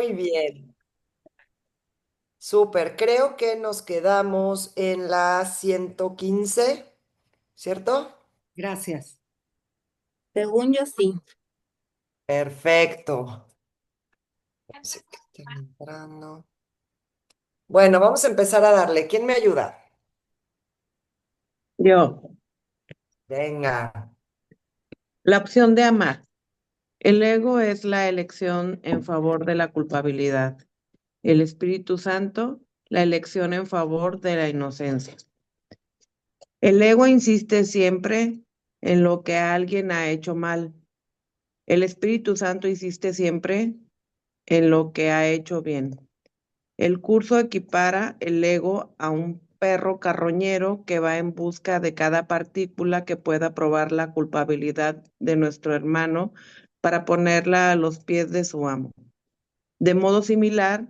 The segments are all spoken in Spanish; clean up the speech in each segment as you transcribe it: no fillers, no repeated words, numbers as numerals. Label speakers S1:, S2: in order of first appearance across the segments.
S1: Muy bien. Súper. Creo que nos quedamos en la 115, ¿cierto?
S2: Gracias. Según yo, sí.
S1: Perfecto. Sé que están entrando. Bueno, vamos a empezar a darle. ¿Quién me ayuda?
S2: Yo,
S1: Venga.
S2: la opción de amar. El ego es la elección en favor de la culpabilidad. El Espíritu Santo, la elección en favor de la inocencia. El ego insiste siempre en lo que alguien ha hecho mal. El Espíritu Santo insiste siempre en lo que ha hecho bien. El curso equipara el ego a un perro carroñero que va en busca de cada partícula que pueda probar la culpabilidad de nuestro hermano para ponerla a los pies de su amo. De modo similar,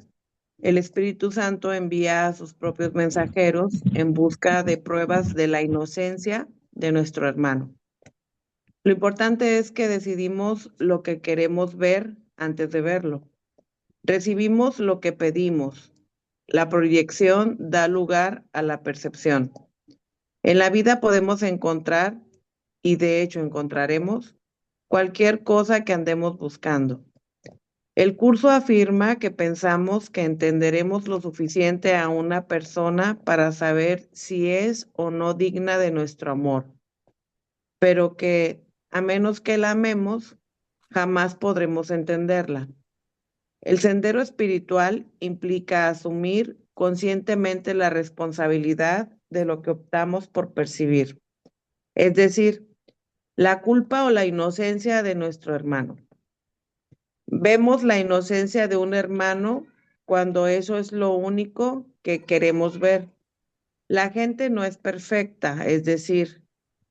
S2: el Espíritu Santo envía a sus propios mensajeros en busca de pruebas de la inocencia de nuestro hermano. Lo importante es que decidimos lo que queremos ver antes de verlo. Recibimos lo que pedimos. La proyección da lugar a la percepción. En la vida podemos encontrar, y de hecho encontraremos, cualquier cosa que andemos buscando. El curso afirma que pensamos que entenderemos lo suficiente a una persona para saber si es o no digna de nuestro amor, pero que, a menos que la amemos, jamás podremos entenderla. El sendero espiritual implica asumir conscientemente la responsabilidad de lo que optamos por percibir, es decir, la culpa o la inocencia de nuestro hermano. Vemos la inocencia de un hermano cuando eso es lo único que queremos ver. La gente no es perfecta, es decir,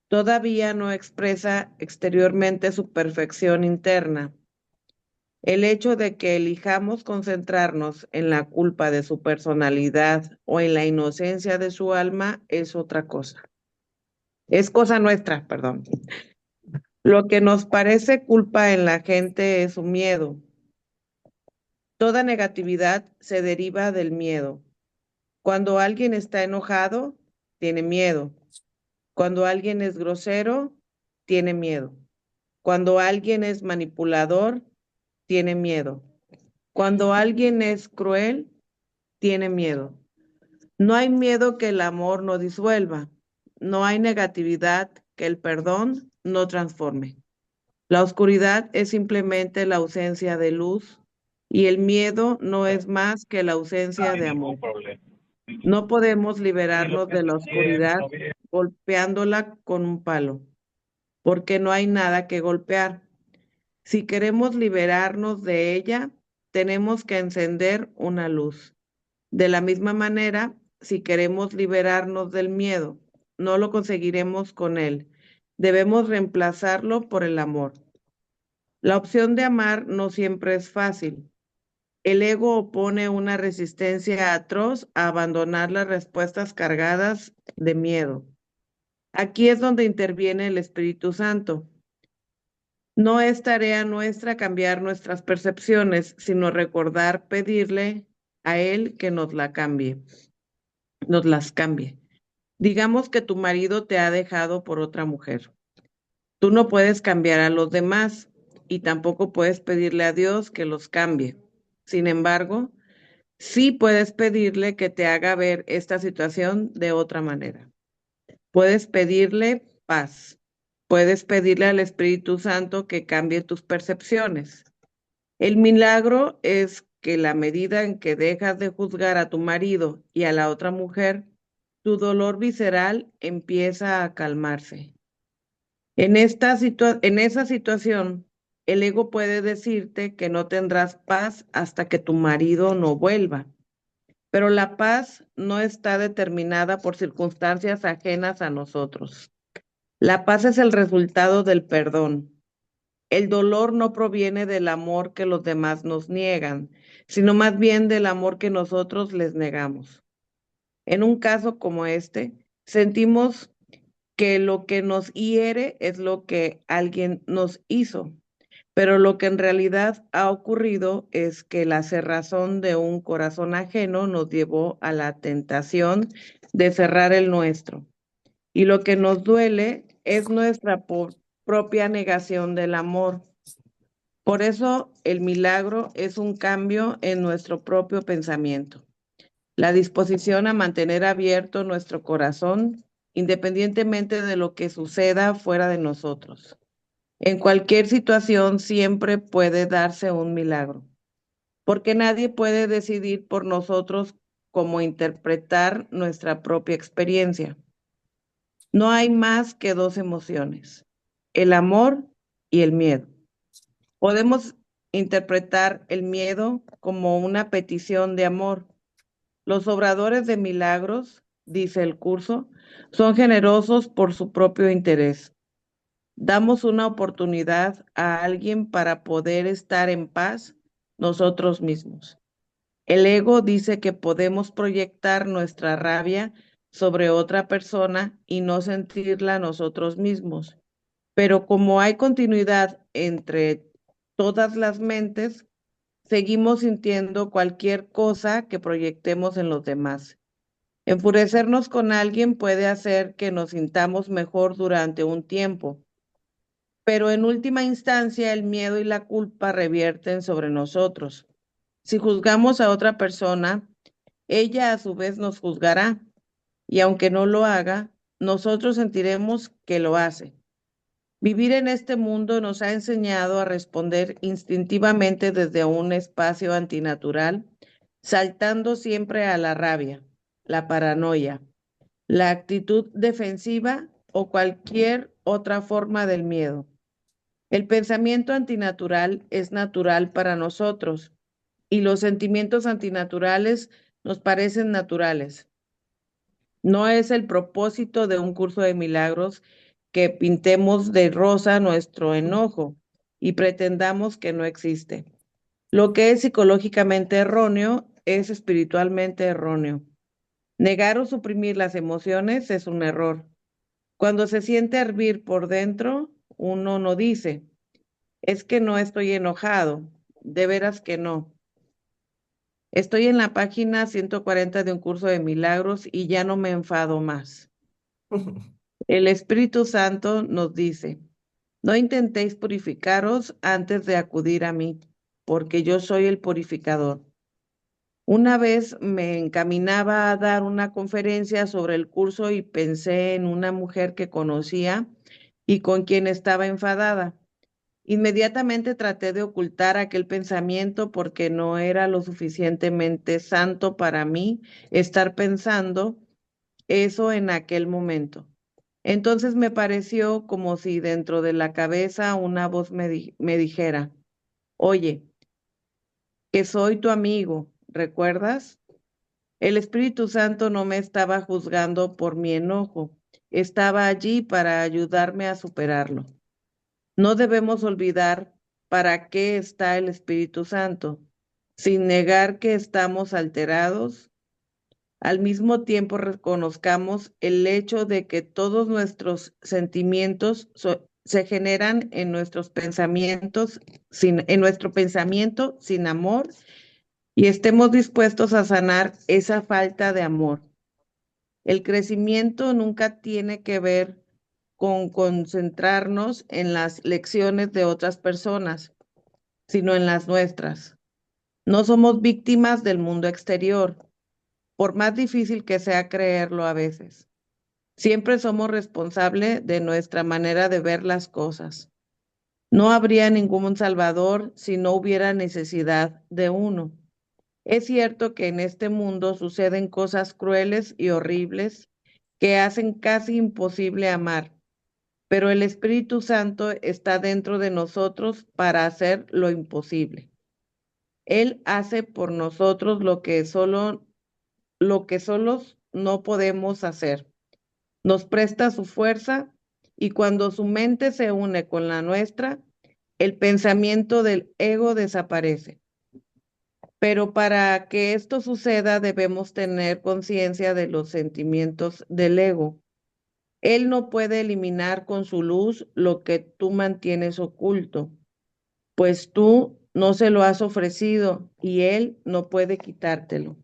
S2: todavía no expresa exteriormente su perfección interna. El hecho de que elijamos concentrarnos en la culpa de su personalidad o en la inocencia de su alma es otra cosa. Es cosa nuestra, perdón. Lo que nos parece culpa en la gente es su miedo. Toda negatividad se deriva del miedo. Cuando alguien está enojado, tiene miedo. Cuando alguien es grosero, tiene miedo. Cuando alguien es manipulador, tiene miedo. Cuando alguien es cruel, tiene miedo. No hay miedo que el amor no disuelva. No hay negatividad que el perdón no transforme. La oscuridad es simplemente la ausencia de luz y el miedo no es más que la ausencia de amor. No podemos liberarnos de la oscuridad golpeándola con un palo, porque no hay nada que golpear. Si queremos liberarnos de ella, tenemos que encender una luz. De la misma manera, si queremos liberarnos del miedo, no lo conseguiremos con él. Debemos reemplazarlo por el amor. La opción de amar no siempre es fácil. El ego opone una resistencia atroz a abandonar las respuestas cargadas de miedo. Aquí es donde interviene el Espíritu Santo. No es tarea nuestra cambiar nuestras percepciones, sino recordar pedirle a Él que nos las cambie. Digamos que tu marido te ha dejado por otra mujer. Tú no puedes cambiar a los demás y tampoco puedes pedirle a Dios que los cambie. Sin embargo, sí puedes pedirle que te haga ver esta situación de otra manera. Puedes pedirle paz. Puedes pedirle al Espíritu Santo que cambie tus percepciones. El milagro es que la medida en que dejas de juzgar a tu marido y a la otra mujer, tu dolor visceral empieza a calmarse. En esa situación, el ego puede decirte que no tendrás paz hasta que tu marido no vuelva, pero la paz no está determinada por circunstancias ajenas a nosotros. La paz es el resultado del perdón. El dolor no proviene del amor que los demás nos niegan, sino más bien del amor que nosotros les negamos. En un caso como este, sentimos que lo que nos hiere es lo que alguien nos hizo, pero lo que en realidad ha ocurrido es que la cerrazón de un corazón ajeno nos llevó a la tentación de cerrar el nuestro. Y lo que nos duele es nuestra propia negación del amor. Por eso el milagro es un cambio en nuestro propio pensamiento, la disposición a mantener abierto nuestro corazón independientemente de lo que suceda fuera de nosotros. En cualquier situación siempre puede darse un milagro, porque nadie puede decidir por nosotros cómo interpretar nuestra propia experiencia. No hay más que dos emociones, el amor y el miedo. Podemos interpretar el miedo como una petición de amor. Los obradores de milagros, dice el curso, son generosos por su propio interés. Damos una oportunidad a alguien para poder estar en paz nosotros mismos. El ego dice que podemos proyectar nuestra rabia sobre otra persona y no sentirla nosotros mismos. Pero como hay continuidad entre todas las mentes, seguimos sintiendo cualquier cosa que proyectemos en los demás. Enfurecernos con alguien puede hacer que nos sintamos mejor durante un tiempo, pero en última instancia el miedo y la culpa revierten sobre nosotros. Si juzgamos a otra persona, ella a su vez nos juzgará, y aunque no lo haga, nosotros sentiremos que lo hace. Vivir en este mundo nos ha enseñado a responder instintivamente desde un espacio antinatural, saltando siempre a la rabia, la paranoia, la actitud defensiva o cualquier otra forma del miedo. El pensamiento antinatural es natural para nosotros y los sentimientos antinaturales nos parecen naturales. No es el propósito de un curso de milagros que pintemos de rosa nuestro enojo y pretendamos que no existe. Lo que es psicológicamente erróneo es espiritualmente erróneo. Negar o suprimir las emociones es un error. Cuando se siente hervir por dentro, uno no dice, es que no estoy enojado, de veras que no. Estoy en la página 140 de un curso de milagros y ya no me enfado más. El Espíritu Santo nos dice, no intentéis purificaros antes de acudir a mí, porque yo soy el purificador. Una vez me encaminaba a dar una conferencia sobre el curso y pensé en una mujer que conocía y con quien estaba enfadada. Inmediatamente traté de ocultar aquel pensamiento porque no era lo suficientemente santo para mí estar pensando eso en aquel momento. Entonces me pareció como si dentro de la cabeza una voz me dijera, oye, que soy tu amigo, ¿recuerdas? El Espíritu Santo no me estaba juzgando por mi enojo, estaba allí para ayudarme a superarlo. No debemos olvidar para qué está el Espíritu Santo, sin negar que estamos alterados. Al mismo tiempo reconozcamos el hecho de que todos nuestros sentimientos se generan en nuestros pensamientos, en nuestro pensamiento sin amor y estemos dispuestos a sanar esa falta de amor. El crecimiento nunca tiene que ver con concentrarnos en las lecciones de otras personas, sino en las nuestras. No somos víctimas del mundo exterior, por más difícil que sea creerlo a veces. Siempre somos responsables de nuestra manera de ver las cosas. No habría ningún salvador si no hubiera necesidad de uno. Es cierto que en este mundo suceden cosas crueles y horribles que hacen casi imposible amar, pero el Espíritu Santo está dentro de nosotros para hacer lo imposible. Él hace por nosotros lo que solos no podemos hacer. Nos presta su fuerza y cuando su mente se une con la nuestra, el pensamiento del ego desaparece. Pero para que esto suceda debemos tener conciencia de los sentimientos del ego. Él no puede eliminar con su luz lo que tú mantienes oculto. pues tú no se lo has ofrecido y Él no puede quitártelo.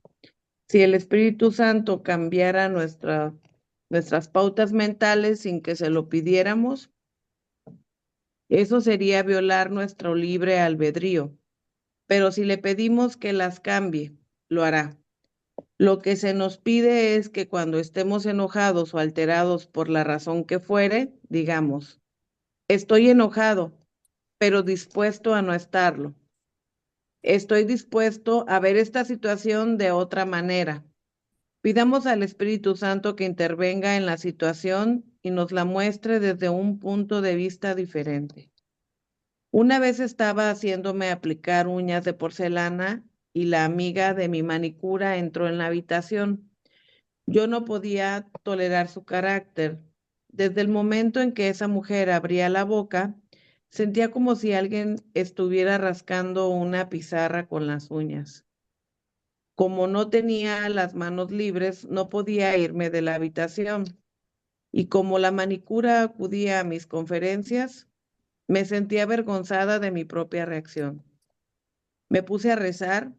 S2: Si el Espíritu Santo cambiara nuestras pautas mentales sin que se lo pidiéramos, eso sería violar nuestro libre albedrío. Pero si le pedimos que las cambie, lo hará. Lo que se nos pide es que cuando estemos enojados o alterados por la razón que fuere, digamos, estoy enojado, pero dispuesto a no estarlo. Estoy dispuesto a ver esta situación de otra manera. Pidamos al Espíritu Santo que intervenga en la situación y nos la muestre desde un punto de vista diferente. Una vez estaba haciéndome aplicar uñas de porcelana y la amiga de mi manicura entró en la habitación. Yo no podía tolerar su carácter. Desde el momento en que esa mujer abría la boca, sentía como si alguien estuviera rascando una pizarra con las uñas. Como no tenía las manos libres, no podía irme de la habitación. Y como la manicura acudía a mis conferencias, me sentía avergonzada de mi propia reacción. Me puse a rezar,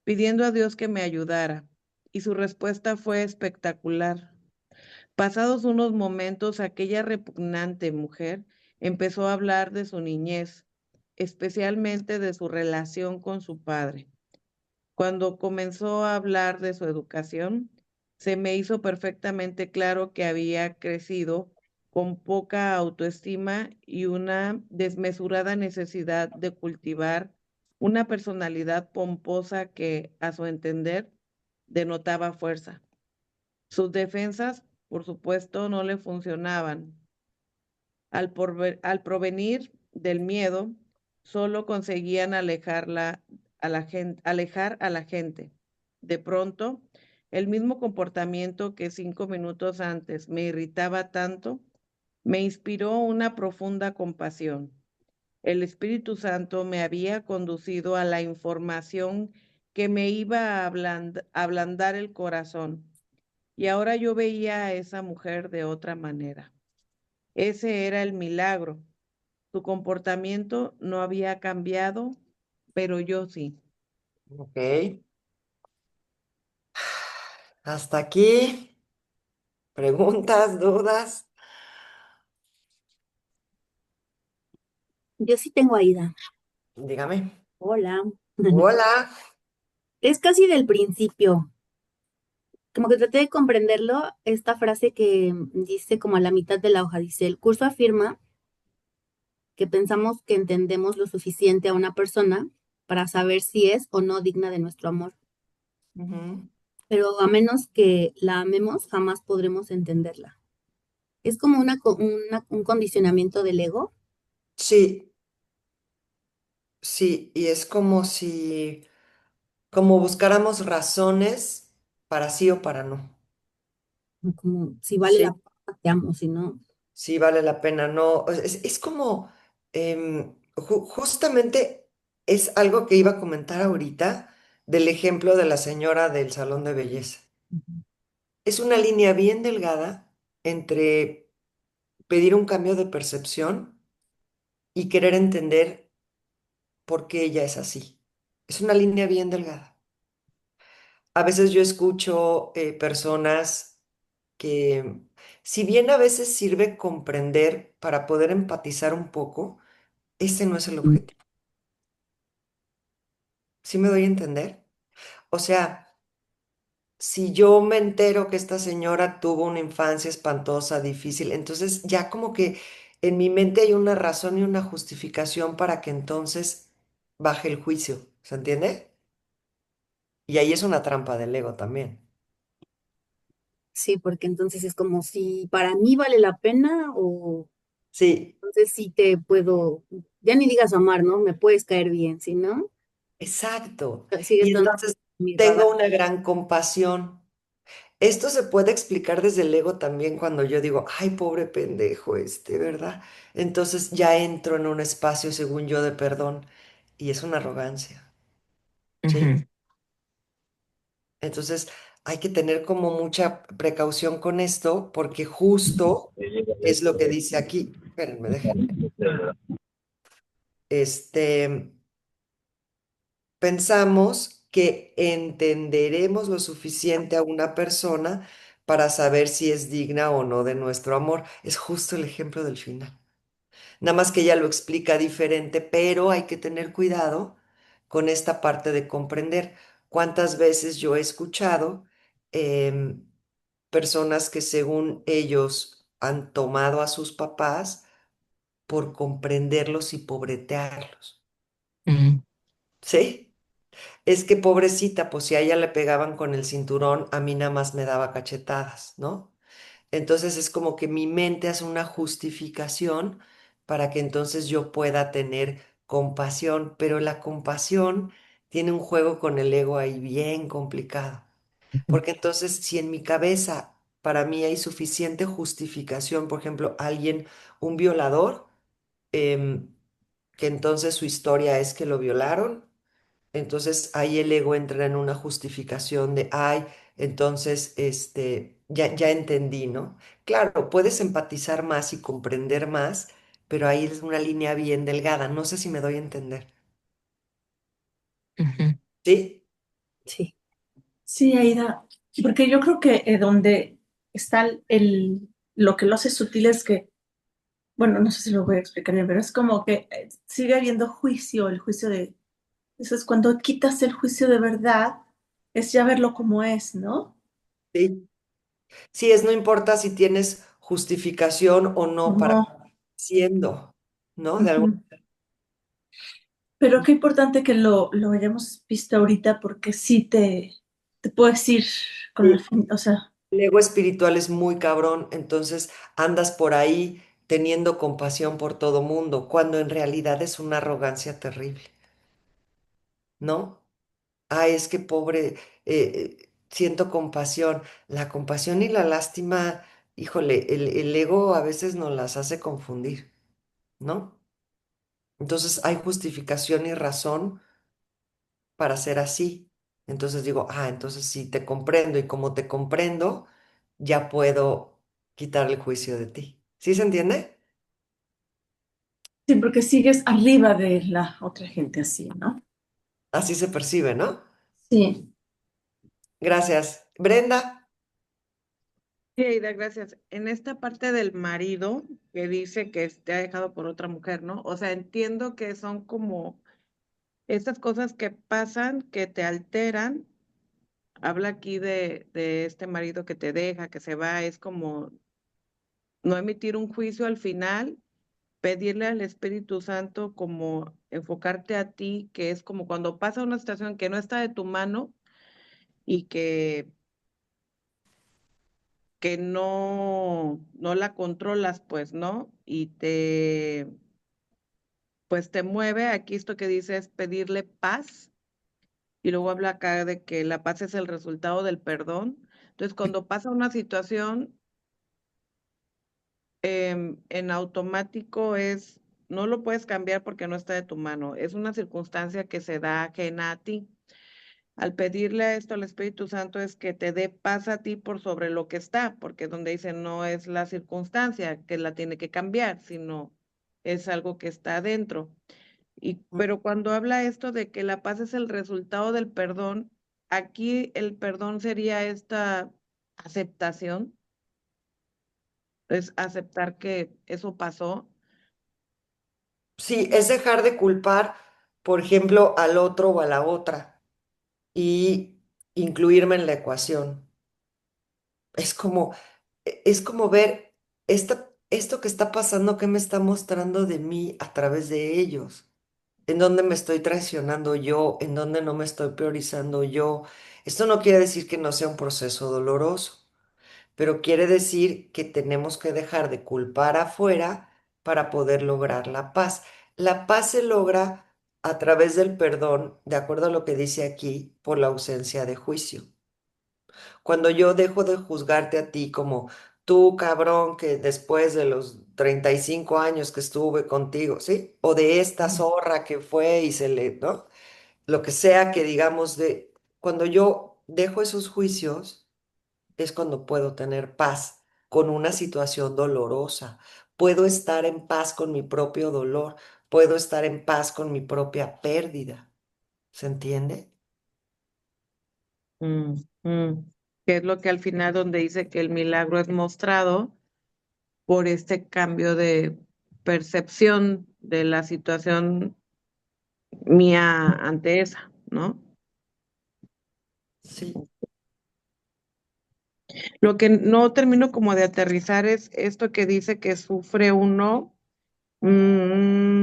S2: pidiendo a Dios que me ayudara, y su respuesta fue espectacular. Pasados unos momentos, aquella repugnante mujer empezó a hablar de su niñez, especialmente de su relación con su padre. Cuando comenzó a hablar de su educación, se me hizo perfectamente claro que había crecido con poca autoestima y una desmesurada necesidad de cultivar una personalidad pomposa que, a su entender, denotaba fuerza. Sus defensas, por supuesto, no le funcionaban. Al provenir del miedo, solo conseguían alejar a la gente. De pronto, el mismo comportamiento que 5 minutos antes me irritaba tanto, me inspiró una profunda compasión. El Espíritu Santo me había conducido a la información que me iba a ablandar el corazón. Y ahora yo veía a esa mujer de otra manera. Ese era el milagro. Su comportamiento no había cambiado, pero yo sí.
S1: Ok. Hasta aquí. ¿Preguntas, dudas?
S3: Yo sí tengo Aida.
S1: Dígame.
S3: Hola.
S1: Hola.
S3: Es casi del principio. Como que traté de comprenderlo, esta frase que dice como a la mitad de la hoja, dice, el curso afirma que pensamos que entendemos lo suficiente a una persona para saber si es o no digna de nuestro amor,
S1: Ujú.
S3: pero a menos que la amemos, jamás podremos entenderla. Es como un condicionamiento del ego.
S1: Sí, sí, y es como buscáramos razones para sí o para no.
S3: Como si vale la
S1: Sí,
S3: pena, te amo, si no.
S1: sí vale la pena, no. Es como, justamente es algo que iba a comentar ahorita del ejemplo de la señora del salón de belleza. Es una línea bien delgada entre pedir un cambio de percepción y querer entender por qué ella es así. Es una línea bien delgada. A veces yo escucho personas que, si bien a veces sirve comprender para poder empatizar un poco, ese no es el objetivo. ¿Sí me doy a entender? O sea, si yo me entero que esta señora tuvo una infancia espantosa, difícil, entonces ya como que en mi mente hay una razón y una justificación para que entonces baje el juicio. ¿Se entiende? Y ahí es una trampa del ego también.
S3: Sí, porque entonces es como si para mí vale la pena o
S1: Sí,
S3: entonces sí te puedo, ya ni digas amar, ¿no? Me puedes caer bien, si no,
S1: exacto.
S3: sigue
S1: Y
S3: estando
S1: entonces
S3: en mi radar.
S1: tengo una gran compasión. Esto se puede explicar desde el ego también cuando yo digo, ay, pobre pendejo este, ¿verdad? Entonces ya entro en un espacio, según yo, de perdón y es una arrogancia, ¿sí?
S2: Ujú.
S1: Entonces hay que tener como mucha precaución con esto porque justo es lo que dice aquí. Espérenme, déjenme. este, pensamos que entenderemos lo suficiente a una persona para saber si es digna o no de nuestro amor. Es justo el ejemplo del final. Nada más que ella lo explica diferente, pero hay que tener cuidado con esta parte de comprender. ¿Cuántas veces yo he escuchado em, personas que según ellos han tomado a sus papás por comprenderlos y pobretearlos?
S4: Mm,
S1: ¿Sí? Es que pobrecita, pues si a ella le pegaban con el cinturón, a mí nada más me daba cachetadas, ¿no? Entonces es como que mi mente hace una justificación para que entonces yo pueda tener compasión, pero la compasión tiene un juego con el ego ahí bien complicado,
S4: ujú,
S1: porque entonces si en mi cabeza para mí hay suficiente justificación, por ejemplo, alguien, un violador, em, que entonces su historia es que lo violaron, entonces ahí el ego entra en una justificación de, ay, entonces, ya entendí, ¿no? Claro, puedes empatizar más y comprender más, pero ahí es una línea bien delgada. No sé si me doy a entender.
S4: ujú,
S1: ¿Sí?
S3: Sí.
S5: Sí, Aida, porque yo creo que donde está lo que lo hace sutil es que, bueno, no sé si lo voy a explicar bien, pero es como que sigue habiendo juicio, el juicio de, eso es cuando quitas el juicio de verdad, es ya verlo como es, ¿no?
S1: Sí. Sí, es no importa si tienes justificación o
S5: O
S1: no para
S5: no.
S1: siendo, ¿no? De algún...
S5: Ujú. Pero qué importante que lo hayamos visto ahorita porque sí te puedo decir con el
S1: Sí.
S5: fin, o sea,
S1: El ego espiritual es muy cabrón, entonces andas por ahí teniendo compasión por todo mundo, cuando en realidad es una arrogancia terrible, ¿no? Ay, es que pobre, siento compasión. La compasión y la lástima, híjole, el ego a veces nos las hace confundir, ¿no? Entonces hay justificación y razón para ser así. Entonces digo, entonces sí te comprendo y como te comprendo, ya puedo quitar el juicio de ti. ¿Sí se entiende?
S5: sí, porque sigues arriba de la otra gente así, ¿no?
S1: Así se percibe, ¿no?
S5: Sí.
S1: Gracias. Brenda.
S2: Sí, Aida, gracias. En esta parte del marido que dice que te ha dejado por otra mujer, ¿no? O sea, entiendo que son como estas cosas que pasan, que te alteran. Habla aquí de este marido que te deja, que se va, es como no emitir un juicio al final, pedirle al Espíritu Santo como enfocarte a ti, que es como cuando pasa una situación que no está de tu mano y que no la controlas, pues, ¿no? Y pues te mueve, aquí esto que dice es pedirle paz, y luego habla acá de que la paz es el resultado del perdón. Entonces, cuando pasa una situación, en automático no lo puedes cambiar porque no está de tu mano, es una circunstancia que se da ajena a ti. Al pedirle esto al Espíritu Santo es que te dé paz a ti por sobre lo que está, porque donde dice no es la circunstancia que la tiene que cambiar, sino es algo que está adentro. Pero cuando habla esto de que la paz es el resultado del perdón, aquí el perdón sería esta aceptación, es aceptar que eso pasó.
S1: Sí, es dejar de culpar, por ejemplo, al otro o a la otra y incluirme en la ecuación. Es como ver esto que está pasando, qué me está mostrando de mí a través de ellos, en dónde me estoy traicionando yo, en dónde no me estoy priorizando yo. Esto no quiere decir que no sea un proceso doloroso, pero quiere decir que tenemos que dejar de culpar afuera para poder lograr la paz. La paz se logra a través del perdón, de acuerdo a lo que dice aquí, por la ausencia de juicio. Cuando yo dejo de juzgarte a ti como tú, cabrón, que después de los 35 años que estuve contigo, ¿sí? O de esta zorra que fue y se le, ¿no? Lo que sea que digamos de, cuando yo dejo esos juicios, es cuando puedo tener paz con una situación dolorosa. Puedo estar en paz con mi propio dolor, puedo estar en paz con mi propia pérdida. ¿Se entiende?
S2: Mm, mm. Que es lo que al final donde dice que el milagro es mostrado por este cambio de percepción de la situación mía ante esa, ¿no?
S1: Sí.
S2: Lo que no termino como de aterrizar es esto que dice que sufre uno. mm,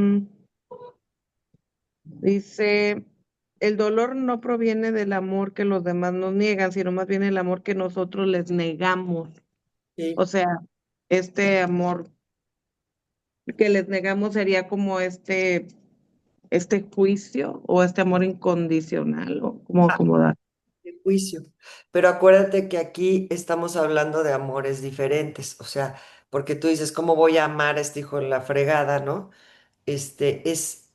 S2: Dice, el dolor no proviene del amor que los demás nos niegan, sino más bien el amor que nosotros les negamos. O
S1: Sí.
S2: sea, este amor que les negamos sería como este juicio o este amor incondicional, o como acomodar.
S1: De juicio. Pero acuérdate que aquí estamos hablando de amores diferentes, o sea, porque tú dices, ¿cómo voy a amar a este hijo de la fregada, no? Es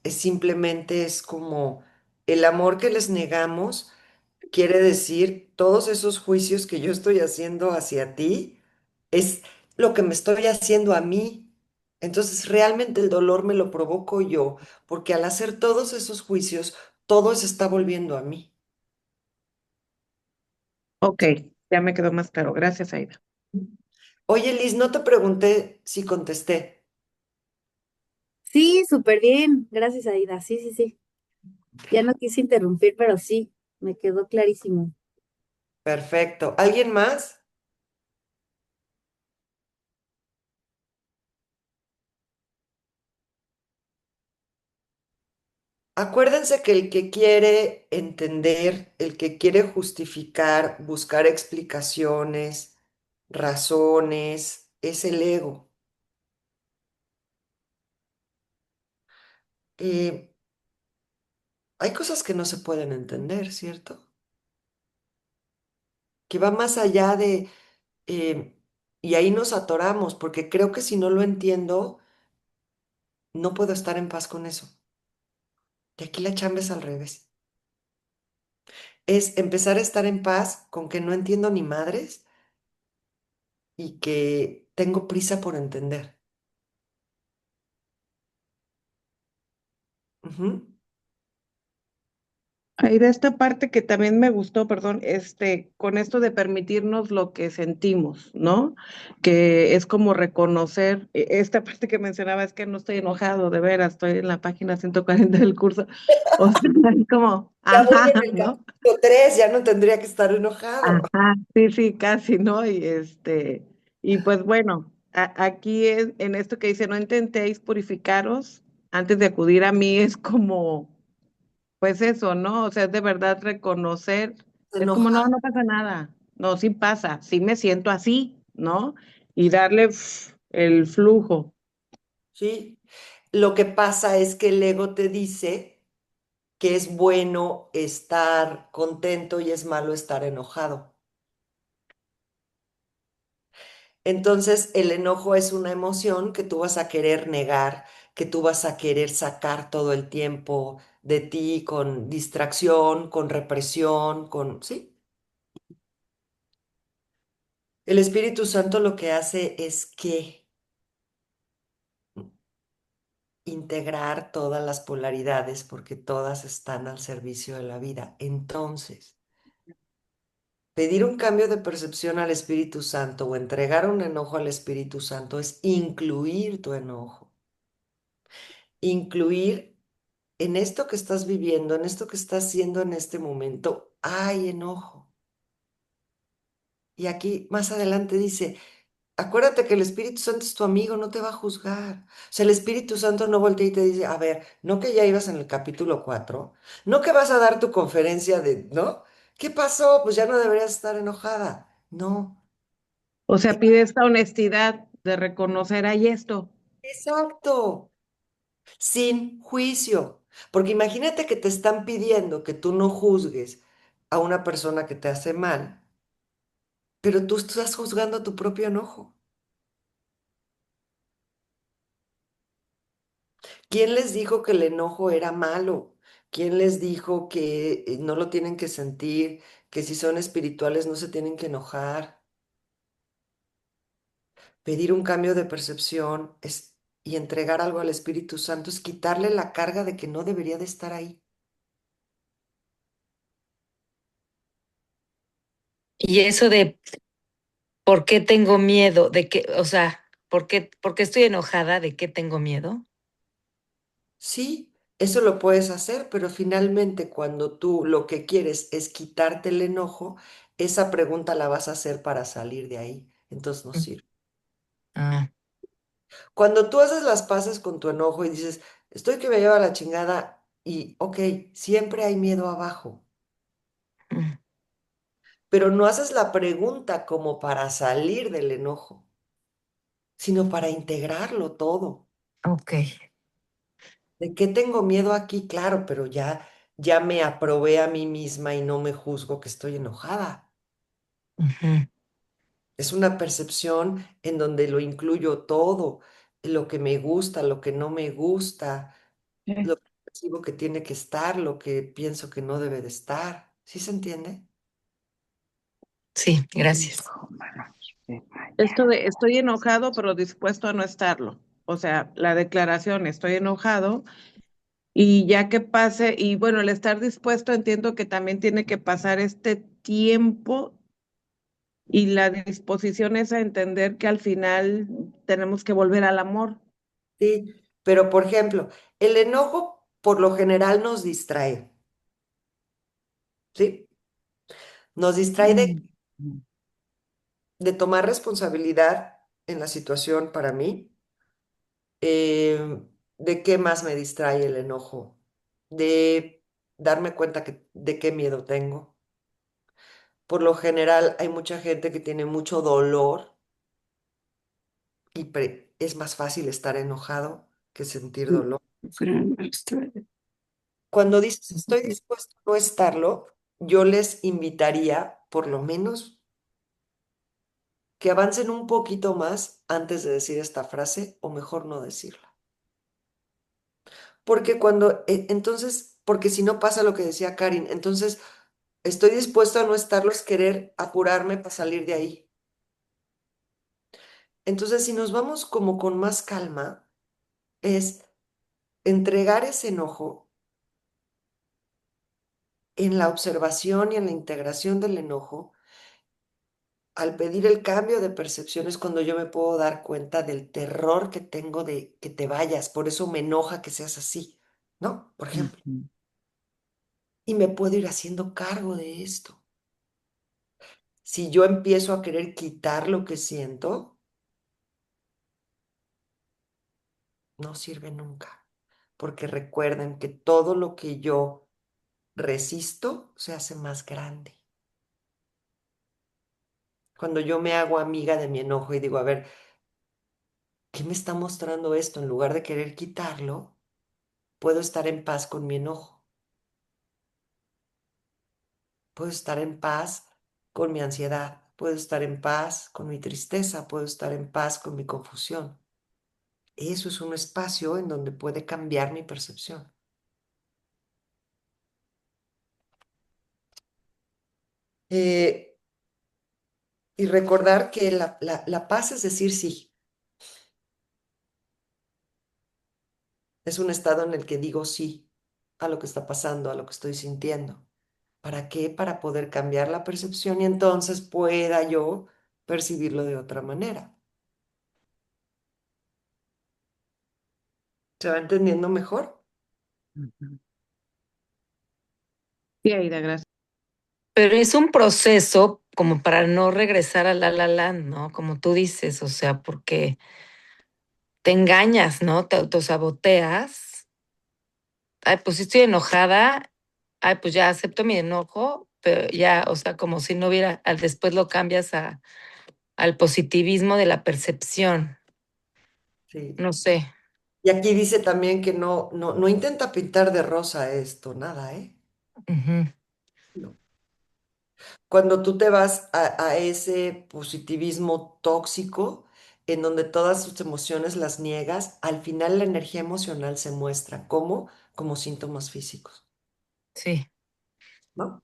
S1: simplemente es como el amor que les negamos quiere decir todos esos juicios que yo estoy haciendo hacia ti, es lo que me estoy haciendo a mí. Entonces, realmente el dolor me lo provoco yo, porque al hacer todos esos juicios, todo se está volviendo a mí.
S2: Ok, ya me quedó más claro. Gracias, Aida.
S1: Oye, Liz, no te pregunté si contesté.
S3: Sí, súper bien. Gracias, Aida. Sí, sí, sí. Ya no quise interrumpir, pero sí, me quedó clarísimo.
S1: Perfecto. ¿Alguien más? Acuérdense que el que quiere entender, el que quiere justificar, buscar explicaciones, razones, es el ego. Eh, Hay cosas que no se pueden entender, ¿cierto? Que va más allá de... eh, y ahí nos atoramos, porque creo que si no lo entiendo, no puedo estar en paz con eso. Y aquí la chamba es al revés. Es empezar a estar en paz con que no entiendo ni madres y que tengo prisa por entender. Ujú.
S2: Ahí de esta parte que también me gustó, perdón, con esto de permitirnos lo que sentimos, ¿no? Que es como reconocer, esta parte que mencionaba es que no estoy enojado, de veras, estoy en la página 140 del curso. O sea, es como,
S1: Ya voy
S2: ajá,
S1: en el
S2: ¿no?
S1: capítulo 3, ya no tendría que estar enojado.
S2: Ajá, sí, sí, casi, ¿no? Y pues bueno, aquí en esto que dice, no intentéis purificaros antes de acudir a mí, es como pues eso, ¿no? O sea, es de verdad reconocer, es como, no,
S1: Enojar,
S2: no pasa nada, no, sí pasa, sí me siento así, ¿no? Y darle el flujo.
S1: ¿sí? Lo que pasa es que el ego te dice que es bueno estar contento y es malo estar enojado. Entonces, el enojo es una emoción que tú vas a querer negar, que tú vas a querer sacar todo el tiempo de ti con distracción, con represión, con... ¿Sí? El Espíritu Santo lo que hace es que integrar todas las polaridades porque todas están al servicio de la vida. Entonces, pedir un cambio de percepción al Espíritu Santo o entregar un enojo al Espíritu Santo es incluir tu enojo, incluir en esto que estás viviendo, en esto que estás haciendo en este momento, hay enojo. Y aquí más adelante dice, acuérdate que el Espíritu Santo es tu amigo, no te va a juzgar. O sea, el Espíritu Santo no voltea y te dice, a ver, no que ya ibas en el capítulo 4, no que vas a dar tu conferencia de, ¿no? ¿Qué pasó? Pues ya no deberías estar enojada. No.
S2: O sea, pide esta honestidad de reconocer, ahí esto.
S1: Exacto. Sin juicio. Porque imagínate que te están pidiendo que tú no juzgues a una persona que te hace mal, pero tú estás juzgando tu propio enojo. ¿Quién les dijo que el enojo era malo? ¿Quién les dijo que no lo tienen que sentir, que si son espirituales no se tienen que enojar? Pedir un cambio de percepción es y entregar algo al Espíritu Santo es quitarle la carga de que no debería de estar ahí.
S4: Y eso de por qué tengo miedo, de que, o sea, por qué estoy enojada, de qué tengo miedo.
S1: Sí, eso lo puedes hacer, pero finalmente cuando tú lo que quieres es quitarte el enojo, esa pregunta la vas a hacer para salir de ahí. Entonces no sirve.
S4: Ah,
S1: Cuando tú haces las paces con tu enojo y dices, estoy que me lleva la chingada y, ok, siempre hay miedo abajo,
S4: mm,
S1: pero no haces la pregunta como para salir del enojo, sino para integrarlo todo.
S4: ok.
S1: ¿De qué tengo miedo aquí? Claro, pero ya me aprobé a mí misma y no me juzgo que estoy enojada.
S4: Ujú,
S1: Es una percepción en donde lo incluyo todo, lo que me gusta, lo que no me gusta,
S5: Eh,
S1: lo que percibo que tiene que estar, lo que pienso que no debe de estar. ¿Sí se entiende?
S4: sí, gracias.
S2: Esto de estoy enojado, pero dispuesto a no estarlo. O sea, la declaración, estoy enojado, y ya que pase, y bueno, el estar dispuesto, entiendo que también tiene que pasar este tiempo y la disposición es a entender que al final tenemos que volver al amor.
S1: Sí, pero por ejemplo, el enojo por lo general nos distrae, ¿sí? Nos distrae
S2: Mm.
S1: de tomar responsabilidad en la situación para mí. ¿De qué más me distrae el enojo? De darme cuenta de qué miedo tengo. Por lo general hay mucha gente que tiene mucho dolor y es más fácil estar enojado que sentir dolor. Cuando dices estoy dispuesto a no estarlo, yo les invitaría por lo menos que avancen un poquito más antes de decir esta frase o mejor no decirla. Porque entonces, porque si no pasa lo que decía Karin, entonces estoy dispuesto a no estarlo, es querer apurarme para salir de ahí. Entonces, si nos vamos como con más calma, es entregar ese enojo en la observación y en la integración del enojo. Al pedir el cambio de percepción es cuando yo me puedo dar cuenta del terror que tengo de que te vayas, por eso me enoja que seas así, ¿no? Por ejemplo,
S2: Ujú.
S1: y me puedo ir haciendo cargo de esto. Si yo empiezo a querer quitar lo que siento, no sirve nunca, porque recuerden que todo lo que yo resisto se hace más grande. Cuando yo me hago amiga de mi enojo y digo, a ver, ¿qué me está mostrando esto? En lugar de querer quitarlo, puedo estar en paz con mi enojo. Puedo estar en paz con mi ansiedad, puedo estar en paz con mi tristeza, puedo estar en paz con mi confusión. Eso es un espacio en donde puede cambiar mi percepción. Eh, y recordar que la paz es decir sí. Es un estado en el que digo sí a lo que está pasando, a lo que estoy sintiendo. ¿Para qué? Para poder cambiar la percepción y entonces pueda yo percibirlo de otra manera. ¿Se va entendiendo mejor?
S2: Ujú. Sí, Aida, gracias.
S4: Pero es un proceso como para no regresar a la land, ¿no? Como tú dices, o sea, porque te engañas, ¿no? Te autosaboteas. Ay, pues sí estoy enojada. Ay, pues ya acepto mi enojo, pero ya, o sea, como si no hubiera, al después lo cambias al positivismo de la percepción.
S1: Sí.
S4: No sé.
S1: Y aquí dice también que no intenta pintar de rosa esto, nada, ¿eh?
S4: Ujú,
S1: No. Cuando tú te vas a ese positivismo tóxico, en donde todas tus emociones las niegas, al final la energía emocional se muestra. ¿Cómo? Como síntomas físicos,
S4: sí.
S1: ¿no?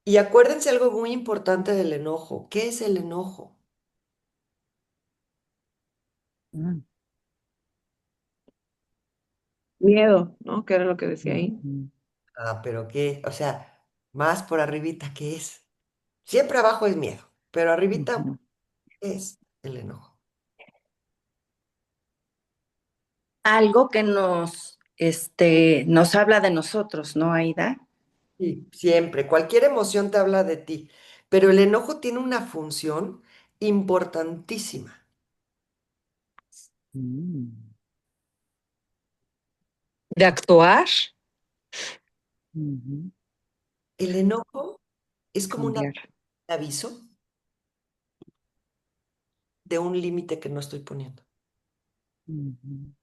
S1: Y acuérdense algo muy importante del enojo. ¿Qué es el enojo?
S6: Mm,
S2: Miedo, ¿no? Que era lo que decía ahí.
S6: ujú,
S1: Ah, pero qué, o sea, más por arribita, ¿qué es? Siempre abajo es miedo, pero arribita
S6: ujú.
S1: es el enojo.
S6: Algo que nos habla de nosotros, ¿no, Aida?
S1: Sí, siempre, cualquier emoción te habla de ti, pero el enojo tiene una función importantísima.
S6: Mm,
S4: De actuar,
S6: ujú.
S1: El enojo es como un
S6: Cambiar.
S1: aviso de un límite que no estoy poniendo,
S6: Ujú.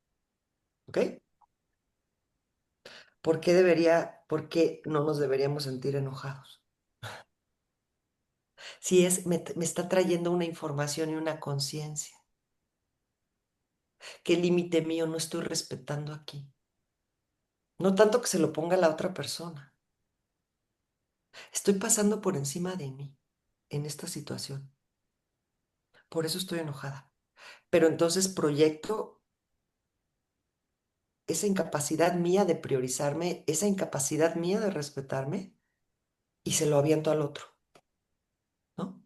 S1: ¿ok? ¿Por qué no nos deberíamos sentir enojados? Si me está trayendo una información y una conciencia, ¿qué límite mío no estoy respetando aquí? No tanto que se lo ponga la otra persona, estoy pasando por encima de mí en esta situación, por eso estoy enojada. Pero entonces proyecto esa incapacidad mía de priorizarme, esa incapacidad mía de respetarme y se lo aviento al otro, ¿no?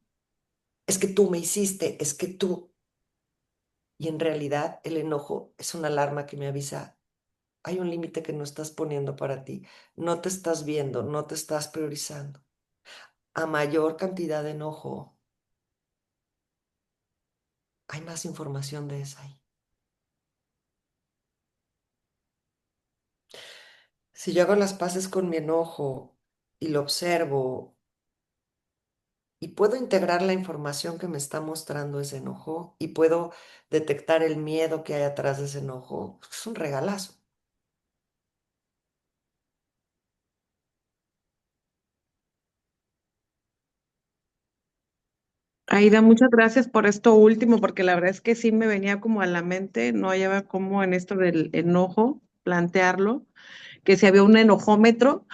S1: Es que tú me hiciste, es que tú. Y en realidad el enojo es una alarma que me avisa, hay un límite que no estás poniendo para ti, no te estás viendo, no te estás priorizando. A mayor cantidad de enojo, hay más información de esa ahí. Si yo hago las paces con mi enojo y lo observo y puedo integrar la información que me está mostrando ese enojo y puedo detectar el miedo que hay atrás de ese enojo, es un regalazo.
S2: Aida, muchas gracias por esto último, porque la verdad es que sí me venía como a la mente, no hallaba cómo en esto del enojo plantearlo, que si había un enojómetro,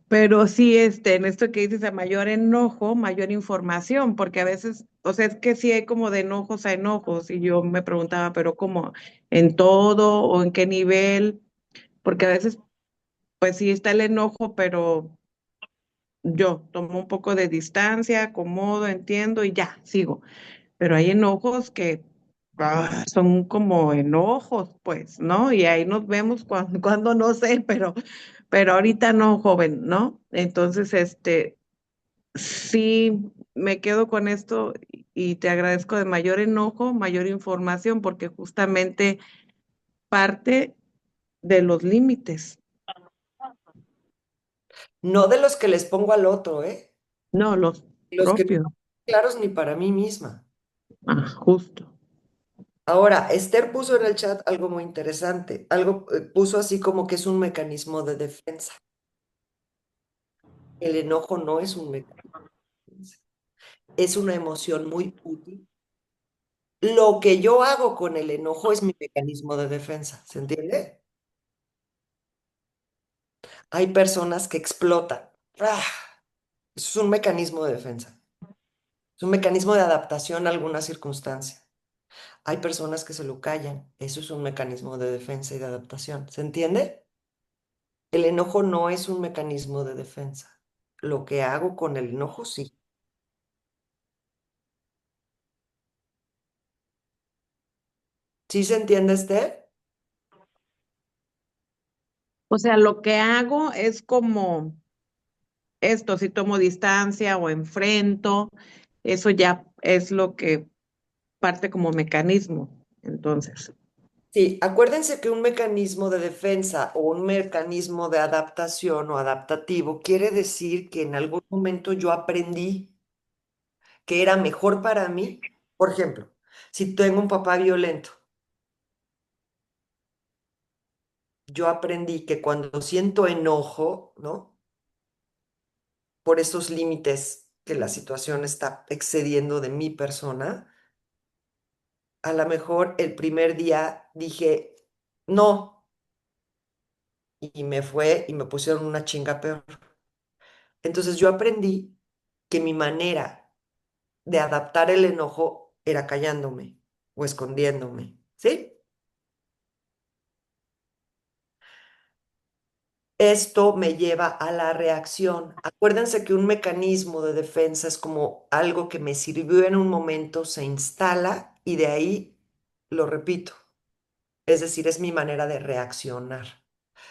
S2: pero sí, en esto que dices, a mayor enojo, mayor información, porque a veces, o sea, es que sí hay como de enojos a enojos, y yo me preguntaba, pero ¿cómo? ¿En todo o en qué nivel? Porque a veces, pues sí está el enojo, pero yo tomo un poco de distancia, acomodo, entiendo y ya, sigo. Pero hay enojos que son como enojos, pues, ¿no? Y ahí nos vemos cuando no sé, pero ahorita no, joven, ¿no? Entonces, sí, me quedo con esto y te agradezco de mayor enojo, mayor información, porque justamente parte de los límites,
S1: No de los que les pongo al otro, ¿eh?
S2: no los
S1: Los que no
S2: propios.
S1: son claros ni para mí misma.
S2: Justo.
S1: Ahora, Esther puso en el chat algo muy interesante, algo puso así como que es un mecanismo de defensa. El enojo no es un mecanismo de defensa, es una emoción muy útil. Lo que yo hago con el enojo es mi mecanismo de defensa, ¿se entiende? Hay personas que explotan. ¡Ah! Eso es un mecanismo de defensa, es un mecanismo de adaptación a alguna circunstancia. Hay personas que se lo callan, eso es un mecanismo de defensa y de adaptación, ¿se entiende? El enojo no es un mecanismo de defensa. Lo que hago con el enojo, sí. ¿Sí se entiende, Esther?
S2: O sea, lo que hago es como esto, si tomo distancia o enfrento, eso ya es lo que parte como mecanismo. Entonces,
S1: Sí, acuérdense que un mecanismo de defensa o un mecanismo de adaptación o adaptativo quiere decir que en algún momento yo aprendí que era mejor para mí. Por ejemplo, si tengo un papá violento, yo aprendí que cuando siento enojo, ¿no? Por esos límites que la situación está excediendo de mi persona, a lo mejor el primer día dije, no, y me fue y me pusieron una chinga peor. Entonces yo aprendí que mi manera de adaptar el enojo era callándome. o escondiéndome, ¿sí? Esto me lleva a la reacción. Acuérdense que un mecanismo de defensa es como algo que me sirvió en un momento, se instala y de ahí lo repito. Es decir, es mi manera de reaccionar.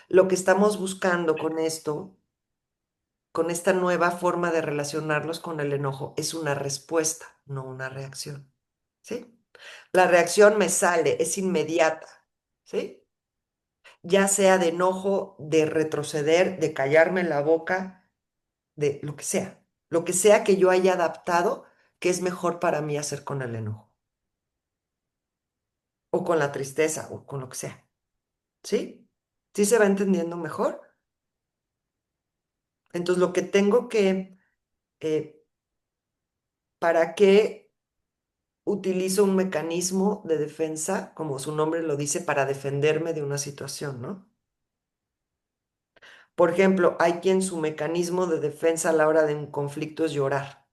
S1: Lo que estamos buscando con esto, con esta nueva forma de relacionarlos con el enojo, es una respuesta, no una reacción. ¿Sí? La reacción me sale, es inmediata. ¿Sí? Ya sea de enojo, de retroceder, de callarme la boca, de lo que sea que yo haya adaptado, que es mejor para mí hacer con el enojo, o con la tristeza, o con lo que sea. ¿Sí? ¿Sí se va entendiendo mejor? Entonces, lo que tengo que, eh, ¿para qué utilizo un mecanismo de defensa, como su nombre lo dice, para defenderme de una situación, ¿no? Por ejemplo, hay quien su mecanismo de defensa a la hora de un conflicto es llorar,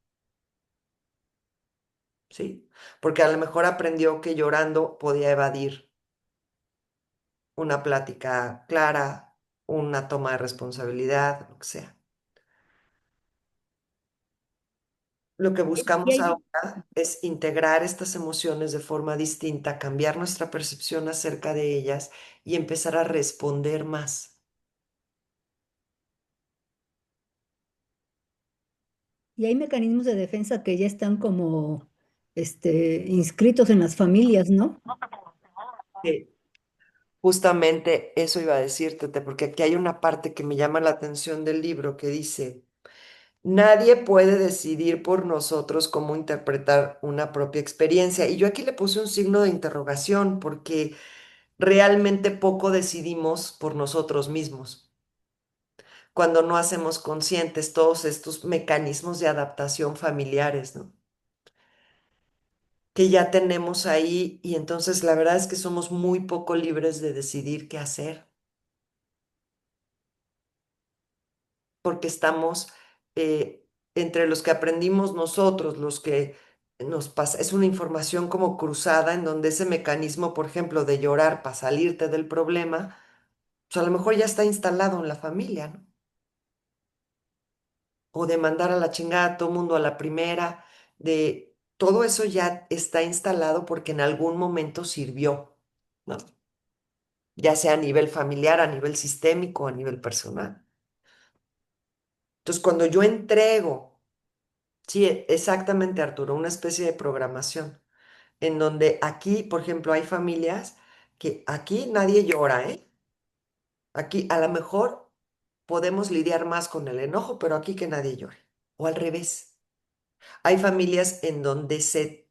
S1: ¿sí? Porque a lo mejor aprendió que llorando podía evadir una plática clara, una toma de responsabilidad, lo que sea. Lo que
S7: Y
S1: buscamos
S7: hay,
S1: ahora es integrar estas emociones de forma distinta, cambiar nuestra percepción acerca de ellas y empezar a responder más.
S7: y hay mecanismos de defensa que ya están como inscritos en las familias, ¿no?
S1: Sí, justamente eso iba a decirte, porque aquí hay una parte que me llama la atención del libro que dice, nadie puede decidir por nosotros cómo interpretar una propia experiencia. Y yo aquí le puse un signo de interrogación porque realmente poco decidimos por nosotros mismos cuando no hacemos conscientes todos estos mecanismos de adaptación familiares, ¿no? Que ya tenemos ahí y entonces la verdad es que somos muy poco libres de decidir qué hacer porque estamos entre los que aprendimos nosotros, los que nos pasa, es una información como cruzada en donde ese mecanismo, por ejemplo, de llorar para salirte del problema, pues a lo mejor ya está instalado en la familia, ¿no? O de mandar a la chingada a todo mundo a la primera, de todo eso ya está instalado porque en algún momento sirvió, ¿no? Ya sea a nivel familiar, a nivel sistémico, a nivel personal. Entonces, cuando yo entrego, sí, exactamente, Arturo, una especie de programación, en donde aquí, por ejemplo, hay familias que aquí nadie llora, ¿eh? Aquí a lo mejor podemos lidiar más con el enojo, pero aquí que nadie llore. O al revés. Hay familias en donde se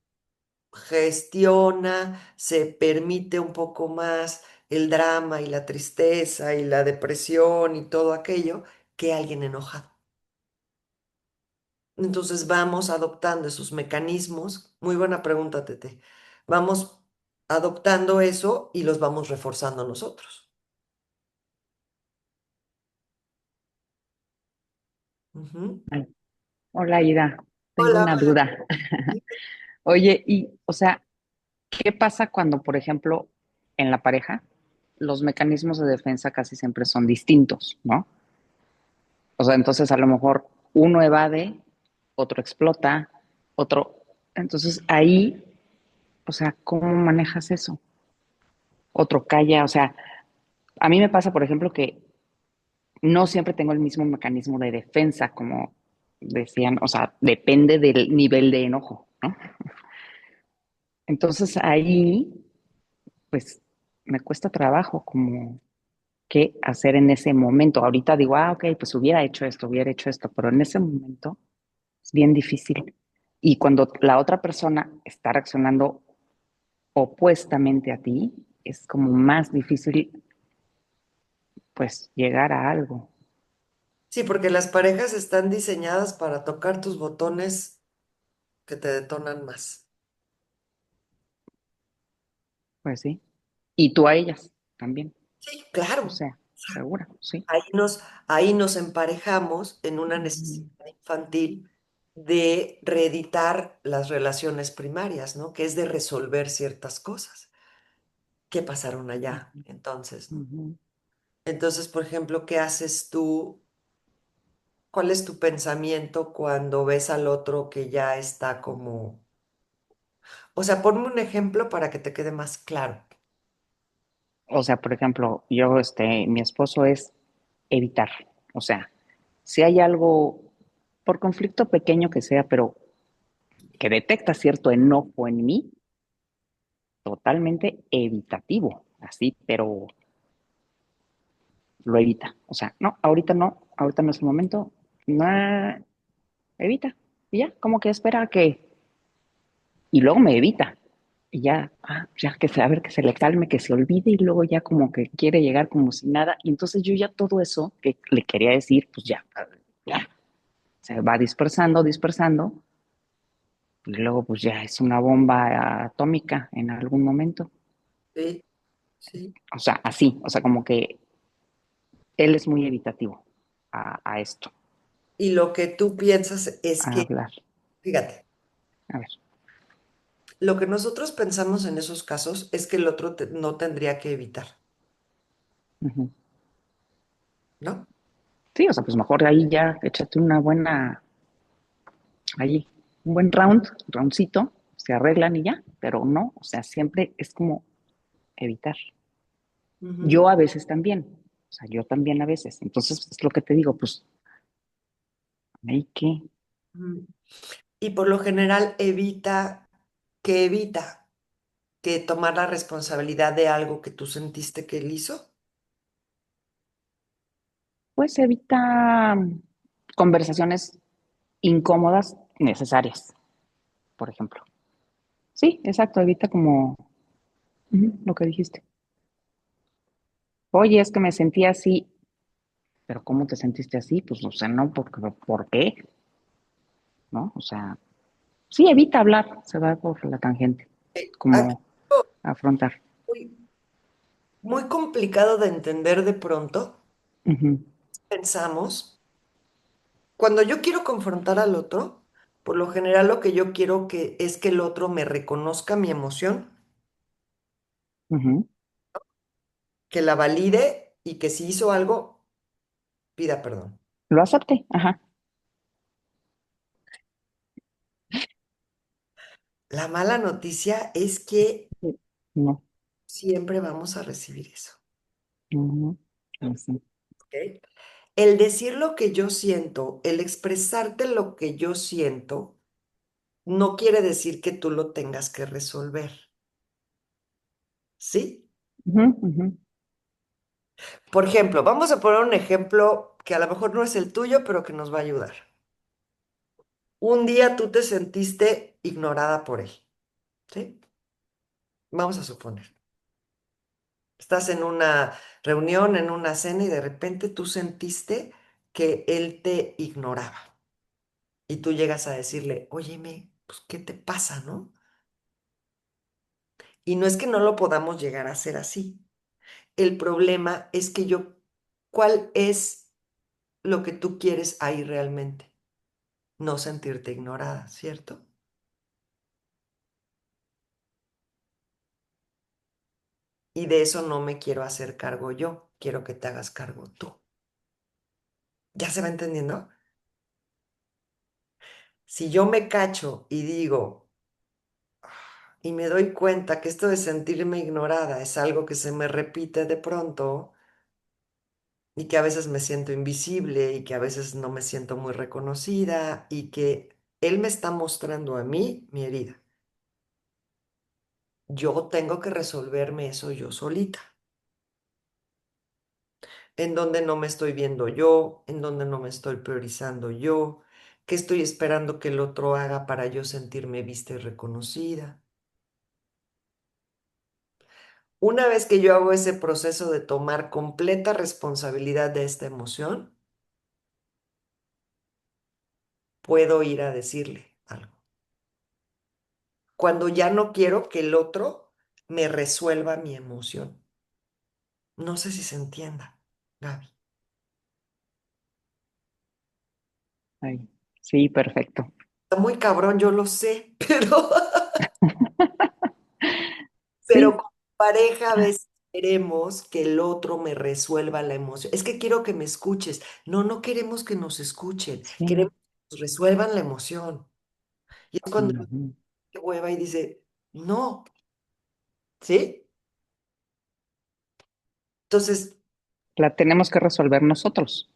S1: gestiona, se permite un poco más el drama y la tristeza y la depresión y todo aquello que alguien enojado. Entonces vamos adoptando esos mecanismos. Muy buena pregunta, Tete. Vamos adoptando eso y los vamos reforzando nosotros. Ujú.
S6: Ay, hola, Ida. Tengo
S1: Hola,
S6: una
S1: hola.
S6: duda. Oye, o sea, ¿qué pasa cuando, por ejemplo, en la pareja, los mecanismos de defensa casi siempre son distintos, ¿no? O sea, entonces a lo mejor uno evade, otro explota, otro. Entonces ahí, o sea, ¿cómo manejas eso? Otro calla, o sea, a mí me pasa, por ejemplo, que no siempre tengo el mismo mecanismo de defensa, como decían, o sea, depende del nivel de enojo, ¿no? Entonces ahí, pues, me cuesta trabajo como qué hacer en ese momento. Ahorita digo, ok, pues hubiera hecho esto, pero en ese momento es bien difícil. Y cuando la otra persona está reaccionando opuestamente a ti, es como más difícil, pues, llegar a algo.
S1: Sí, porque las parejas están diseñadas para tocar tus botones que te detonan más.
S6: Pues sí. Y tú a ellas también.
S1: Sí,
S6: O
S1: claro.
S6: sea, segura, sí.
S1: Ahí nos, ahí nos emparejamos en una
S6: Ujú.
S1: necesidad infantil de reeditar las relaciones primarias, ¿no? Que es de resolver ciertas cosas que pasaron allá, entonces, ¿no?
S6: Ujú.
S1: Entonces, por ejemplo, ¿qué haces tú? ¿Cuál es tu pensamiento cuando ves al otro que ya está como... O sea, ponme un ejemplo para que te quede más claro.
S6: O sea, por ejemplo, yo, mi esposo es evitar. O sea, si hay algo, por conflicto pequeño que sea, pero que detecta cierto enojo en mí, totalmente evitativo, así, pero lo evita. O sea, no, ahorita no es el momento, no, evita. Y ya, como que espera que, y luego me evita. Y ya, ya que se, a ver, que se le calme, que se olvide y luego ya como que quiere llegar como si nada. Y entonces yo ya todo eso que le quería decir, pues ya, se va dispersando, dispersando. Y luego pues ya es una bomba atómica en algún momento.
S1: Sí, sí.
S6: O sea, así, o sea, como que él es muy evitativo a esto,
S1: Y lo que tú piensas es
S6: a
S1: que,
S6: hablar.
S1: fíjate,
S6: A ver.
S1: lo que nosotros pensamos en esos casos es que el otro no tendría que evitar,
S6: Ujú.
S1: ¿no?
S6: Sí, o sea, pues mejor ahí ya échate una buena, ahí, un buen roundcito, se arreglan y ya, pero no, o sea, siempre es como evitar.
S1: Ujú,
S6: Yo a veces también, o sea, yo también a veces. Entonces, es lo que te digo, pues, hay que,
S1: ujú. Y por lo general evita que tomar la responsabilidad de algo que tú sentiste que él hizo.
S6: pues, evita conversaciones incómodas necesarias, por ejemplo. Sí, exacto, evita como lo que dijiste. Oye, es que me sentí así, pero ¿cómo te sentiste así? Pues, o sea, no, porque, ¿por qué? ¿No? O sea, sí, evita hablar, se va por la tangente,
S1: Aquí
S6: como afrontar.
S1: muy, muy complicado de entender de pronto.
S6: Ujú,
S1: Pensamos, cuando yo quiero confrontar al otro, por lo general lo que yo quiero que es que el otro me reconozca mi emoción,
S6: ujú.
S1: que la valide y que si hizo algo, pida perdón.
S6: Lo acepté, ajá.
S1: La mala noticia es que
S6: Sí. No,
S1: siempre vamos a recibir eso,
S6: ujú, así.
S1: ¿ok? El decir lo que yo siento, el expresarte lo que yo siento, no quiere decir que tú lo tengas que resolver, ¿sí?
S6: Ujú, ujú,
S1: Por ejemplo, vamos a poner un ejemplo que a lo mejor no es el tuyo, pero que nos va a ayudar. Un día tú te sentiste ignorada por él, ¿sí? Vamos a suponer. Estás en una reunión, en una cena y de repente tú sentiste que él te ignoraba. Y tú llegas a decirle, óyeme, pues, ¿qué te pasa, no? Y no es que no lo podamos llegar a hacer así. El problema es que ¿cuál es lo que tú quieres ahí realmente? No sentirte ignorada, ¿cierto? Y de eso no me quiero hacer cargo yo, quiero que te hagas cargo tú. ¿Ya se va entendiendo? Si yo me cacho y digo, y me doy cuenta que esto de sentirme ignorada es algo que se me repite de pronto y que a veces me siento invisible y que a veces no me siento muy reconocida y que él me está mostrando a mí mi herida. Yo tengo que resolverme eso yo solita, en donde no me estoy viendo yo, en donde no me estoy priorizando yo, qué estoy esperando que el otro haga para yo sentirme vista y reconocida. Una vez que yo hago ese proceso de tomar completa responsabilidad de esta emoción, puedo ir a decirle algo. Cuando ya no quiero que el otro me resuelva mi emoción. No sé si se entienda, Gaby.
S6: Ahí. Sí, perfecto.
S1: Está muy cabrón, yo lo sé, pero, pero
S6: Sí,
S1: con pareja a veces queremos que el otro me resuelva la emoción. Es que quiero que me escuches. No, no queremos que nos escuchen,
S6: sí.
S1: queremos que nos resuelvan la emoción. Y es cuando
S6: Ujú.
S1: la hueva y dice, no, ¿sí? Entonces,
S6: La tenemos que resolver nosotros.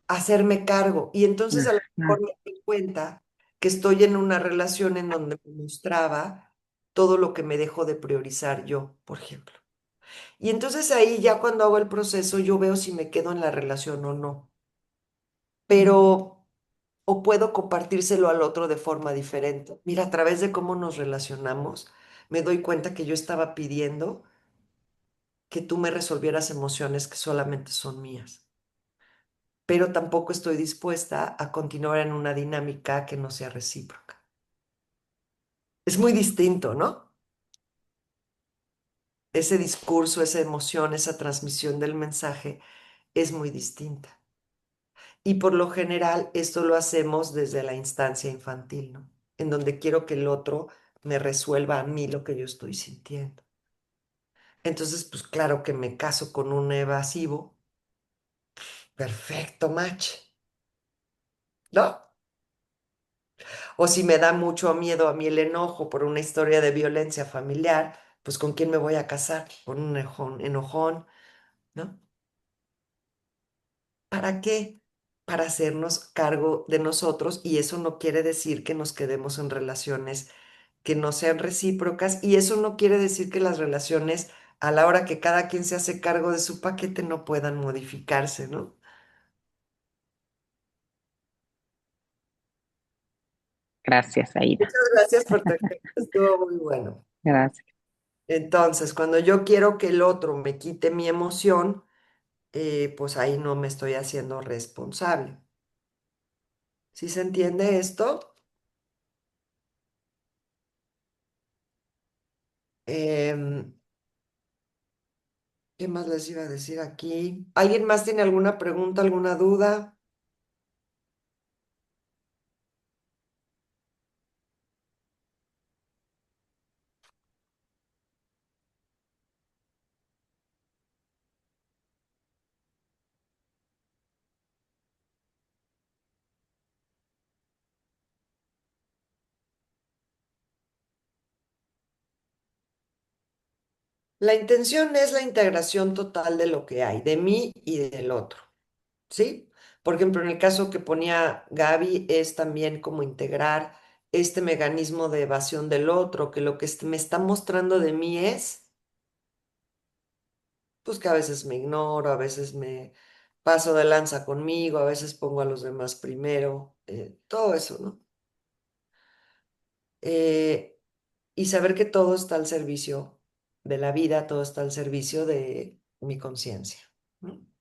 S1: hacerme cargo. Y entonces a lo
S6: Ajá.
S1: mejor me doy cuenta que estoy en una relación en donde me mostraba todo lo que me dejo de priorizar yo, por ejemplo. Y entonces ahí ya cuando hago el proceso yo veo si me quedo en la relación o no. Pero, o puedo compartírselo al otro de forma diferente. Mira, a través de cómo nos relacionamos, me doy cuenta que yo estaba pidiendo que tú me resolvieras emociones que solamente son mías. Pero tampoco estoy dispuesta a continuar en una dinámica que no sea recíproca. Es muy distinto, ¿no? Ese discurso, esa emoción, esa transmisión del mensaje es muy distinta. Y por lo general esto lo hacemos desde la instancia infantil, ¿no? En donde quiero que el otro me resuelva a mí lo que yo estoy sintiendo. Entonces, pues claro que me caso con un evasivo, perfecto match, ¿no? O si me da mucho miedo a mí el enojo por una historia de violencia familiar, pues ¿con quién me voy a casar? Con un enojón, ¿no? ¿Para qué? Para hacernos cargo de nosotros y eso no quiere decir que nos quedemos en relaciones que no sean recíprocas y eso no quiere decir que las relaciones a la hora que cada quien se hace cargo de su paquete no puedan modificarse, ¿no?
S6: Gracias, Aida.
S1: Muchas gracias por tu ejemplo, estuvo muy bueno.
S6: Gracias.
S1: Entonces, cuando yo quiero que el otro me quite mi emoción, pues ahí no me estoy haciendo responsable. ¿Sí se entiende esto? Em, ¿Qué más les iba a decir aquí? ¿Alguien más tiene alguna pregunta, alguna duda? La intención es la integración total de lo que hay, de mí y del otro, ¿sí? Por ejemplo, en el caso que ponía Gaby, es también como integrar este mecanismo de evasión del otro, que lo que me está mostrando de mí es, pues que a veces me ignoro, a veces me paso de lanza conmigo, a veces pongo a los demás primero, todo eso, ¿no? Eh, y saber que todo está al servicio de la vida, todo está al servicio de mi conciencia, ¿no? Mm.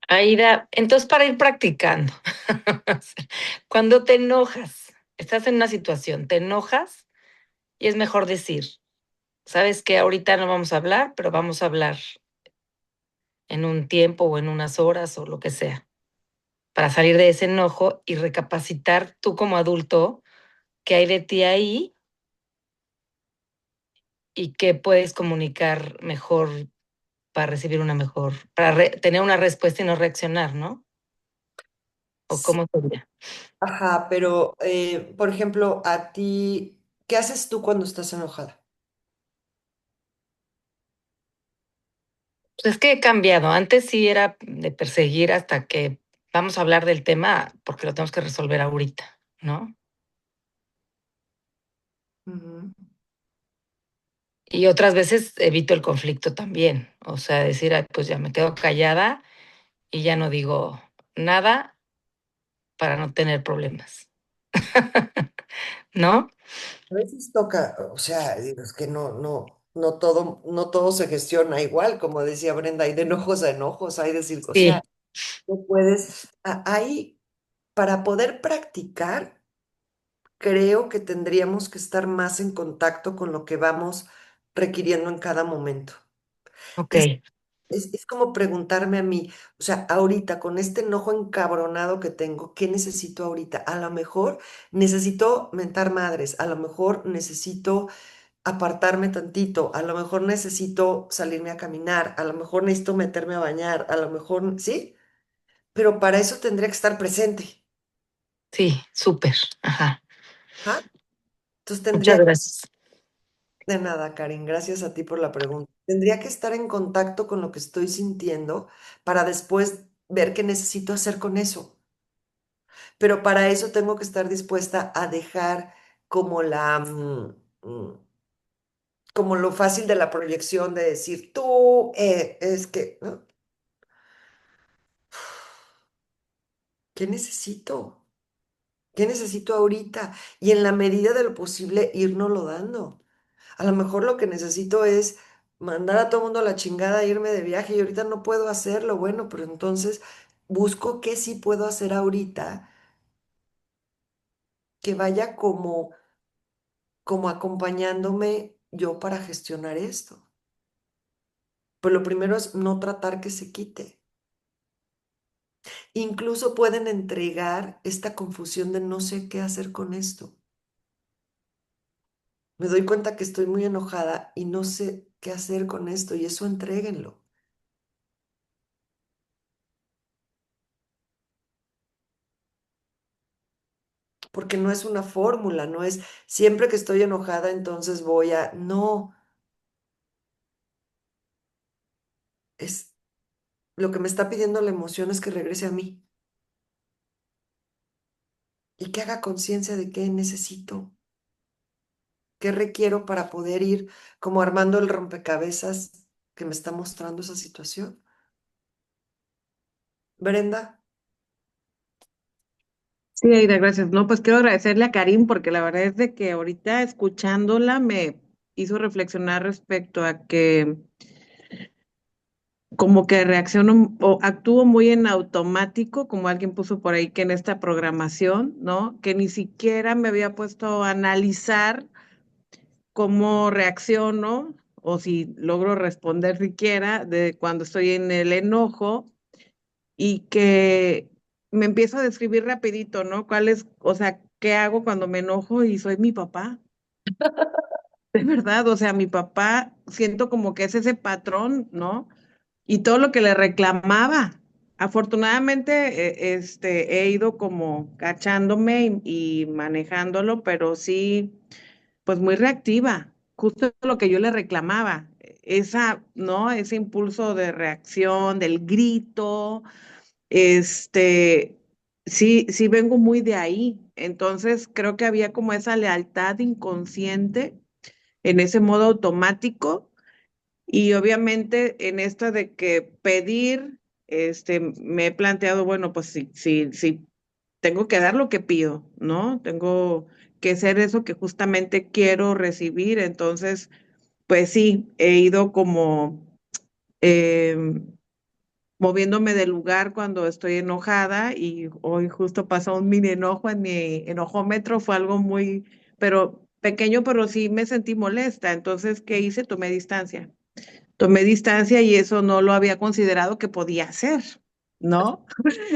S4: Aida, entonces para ir practicando, cuando te enojas, estás en una situación, te enojas y es mejor decir, sabes que ahorita no vamos a hablar, pero vamos a hablar en un tiempo o en unas horas o lo que sea, para salir de ese enojo y recapacitar tú como adulto qué hay de ti ahí y qué puedes comunicar mejor para recibir una mejor, para tener una respuesta y no reaccionar, ¿no? ¿O
S1: Sí,
S4: cómo sería?
S1: ajá, pero por ejemplo, a ti, ¿qué haces tú cuando estás enojada?
S4: Pues es que he cambiado. Antes sí era de perseguir hasta que vamos a hablar del tema porque lo tenemos que resolver ahorita, ¿no?
S1: Ujú.
S4: Y otras veces evito el conflicto también. O sea, decir, "Ay, pues ya me quedo callada y ya no digo nada para no tener problemas", ¿no?
S1: A veces toca, o sea, digo, es que no todo se gestiona igual, como decía Brenda, hay de enojos a enojos, hay de o sea,
S4: Sí,
S1: no puedes, ahí, para poder practicar, creo que tendríamos que estar más en contacto con lo que vamos requiriendo en cada momento.
S4: ok.
S1: Es como preguntarme a mí, o sea, ahorita con este enojo encabronado que tengo, ¿qué necesito ahorita? A lo mejor necesito mentar madres, a lo mejor necesito apartarme tantito, a lo mejor necesito salirme a caminar, a lo mejor necesito meterme a bañar, a lo mejor, ¿sí? Pero para eso tendría que estar presente.
S4: Sí, súper. Ajá.
S1: ¿Ah? Entonces
S4: Muchas
S1: tendría,
S4: gracias.
S1: de nada, Karin, gracias a ti por la pregunta. Tendría que estar en contacto con lo que estoy sintiendo para después ver qué necesito hacer con eso. Pero para eso tengo que estar dispuesta a dejar como como lo fácil de la proyección de decir, tú, es que, ¿no? ¿Qué necesito? ¿Qué necesito ahorita? Y en la medida de lo posible, irnoslo dando. A lo mejor lo que necesito es mandar a todo mundo a la chingada, e irme de viaje y ahorita no puedo hacerlo. Bueno, pero entonces busco qué sí puedo hacer ahorita que vaya como acompañándome yo para gestionar esto. Pues lo primero es no tratar que se quite. Incluso pueden entregar esta confusión de no sé qué hacer con esto. Me doy cuenta que estoy muy enojada y no sé qué hacer con esto y eso entréguenlo. Porque no es una fórmula, no es siempre que estoy enojada, entonces voy a... No, es lo que me está pidiendo la emoción es que regrese a mí y que haga conciencia de qué necesito, qué requiero para poder ir como armando el rompecabezas que me está mostrando esa situación. Brenda,
S2: Sí, Aida, gracias. No, pues quiero agradecerle a Karim porque la verdad es de que ahorita escuchándola me hizo reflexionar respecto a que como que reacciono o actúo muy en automático, como alguien puso por ahí que en esta programación, ¿no? Que ni siquiera me había puesto a analizar cómo reacciono o si logro responder siquiera de cuando estoy en el enojo y que me empiezo a describir rapidito, ¿no? ¿Cuál es, o sea, qué hago cuando me enojo y soy mi papá? De verdad, o sea, mi papá siento como que es ese patrón, ¿no? Y todo lo que le reclamaba. Afortunadamente, he ido como cachándome y manejándolo, pero sí, pues muy reactiva, justo lo que yo le reclamaba, esa, ¿no? Ese impulso de reacción, del grito, este, sí vengo muy de ahí. Entonces, creo que había como esa lealtad inconsciente en ese modo automático y obviamente en esta de que pedir, me he planteado, bueno, pues sí, tengo que dar lo que pido, ¿no? Tengo que ser eso que justamente quiero recibir. Entonces, pues sí, he ido como em, moviéndome del lugar cuando estoy enojada y hoy justo pasó un mini enojo en mi enojómetro, fue algo muy, pero pequeño, pero sí me sentí molesta. Entonces, ¿qué hice? Tomé distancia y eso no lo había considerado que podía hacer, ¿no?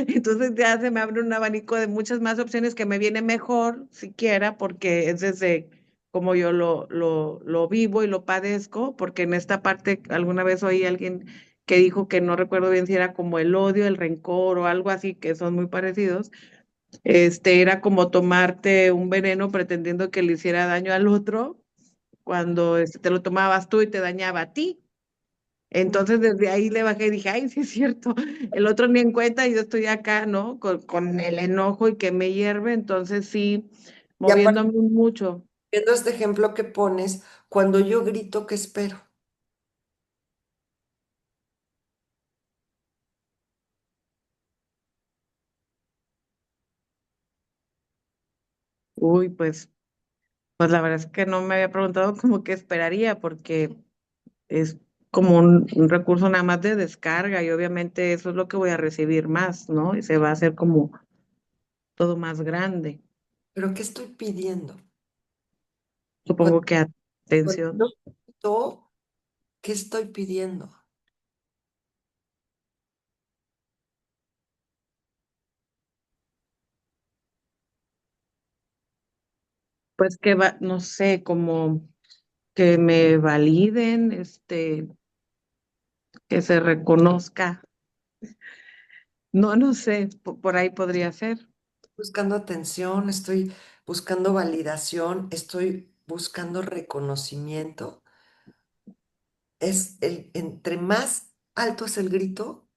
S2: Entonces ya se me abre un abanico de muchas más opciones que me viene mejor siquiera porque es desde como yo lo vivo y lo padezco, porque en esta parte alguna vez oí a alguien que dijo que no recuerdo bien si era como el odio, el rencor o algo así, que son muy parecidos. Era como tomarte un veneno pretendiendo que le hiciera daño al otro cuando te lo tomabas tú y te dañaba a ti. Entonces desde ahí le bajé y dije, ay, sí es cierto, el otro ni en cuenta y yo estoy acá, ¿no? Con el enojo y que me hierve, entonces sí,
S1: y aparte,
S2: moviéndome mucho.
S1: viendo este ejemplo que pones, cuando yo grito, ¿qué espero?
S2: Uy, pues la verdad es que no me había preguntado como qué esperaría, porque es como un recurso nada más de descarga y obviamente eso es lo que voy a recibir más, ¿no? Y se va a hacer como todo más grande.
S1: ¿Pero qué estoy pidiendo?
S2: Supongo
S1: Cuando,
S2: que
S1: cuando yo
S2: atención.
S1: grito, ¿qué estoy pidiendo?
S2: Pues que va, no sé, como que me validen, que se reconozca. No, no sé, por ahí podría ser.
S1: Buscando atención, estoy buscando validación, estoy buscando reconocimiento. Entre más alto es el grito,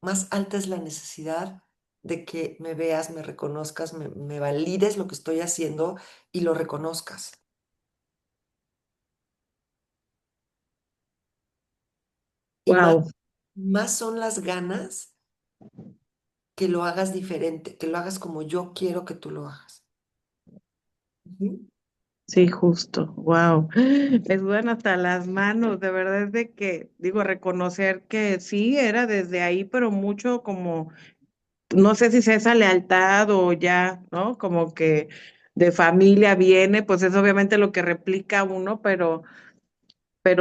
S1: más alta es la necesidad de que me veas, me reconozcas, me valides lo que estoy haciendo y lo reconozcas. Y más,
S2: Wow,
S1: más son las ganas que lo hagas diferente, que lo hagas como yo quiero que tú lo hagas. Ujú.
S2: sí, justo, wow. Es bueno hasta las manos, de verdad es de que, digo, reconocer que sí, era desde ahí, pero mucho como, no sé si sea esa lealtad o ya, ¿no? Como que de familia viene, pues es obviamente lo que replica uno, pero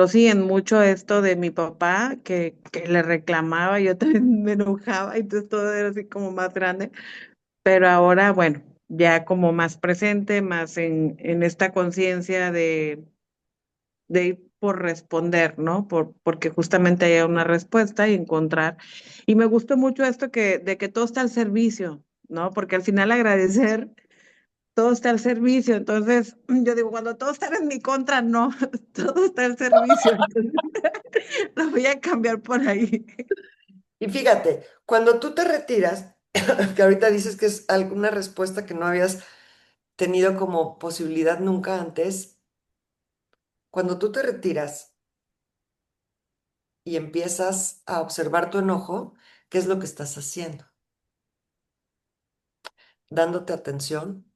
S2: sí, en mucho esto de mi papá, que le reclamaba, yo también me enojaba, y entonces todo era así como más grande, pero ahora, bueno, ya como más presente, más en esta conciencia de ir por responder, ¿no? Porque justamente haya una respuesta y encontrar. Y me gustó mucho esto de que todo está al servicio, ¿no? Porque al final agradecer, todo está al servicio. Entonces, yo digo, cuando todo está en mi contra, no, todo está al servicio. Entonces, lo voy a cambiar por ahí.
S1: Y fíjate, cuando tú te retiras, que ahorita dices que es alguna respuesta que no habías tenido como posibilidad nunca antes, cuando tú te retiras y empiezas a observar tu enojo, ¿qué es lo que estás haciendo? Dándote atención,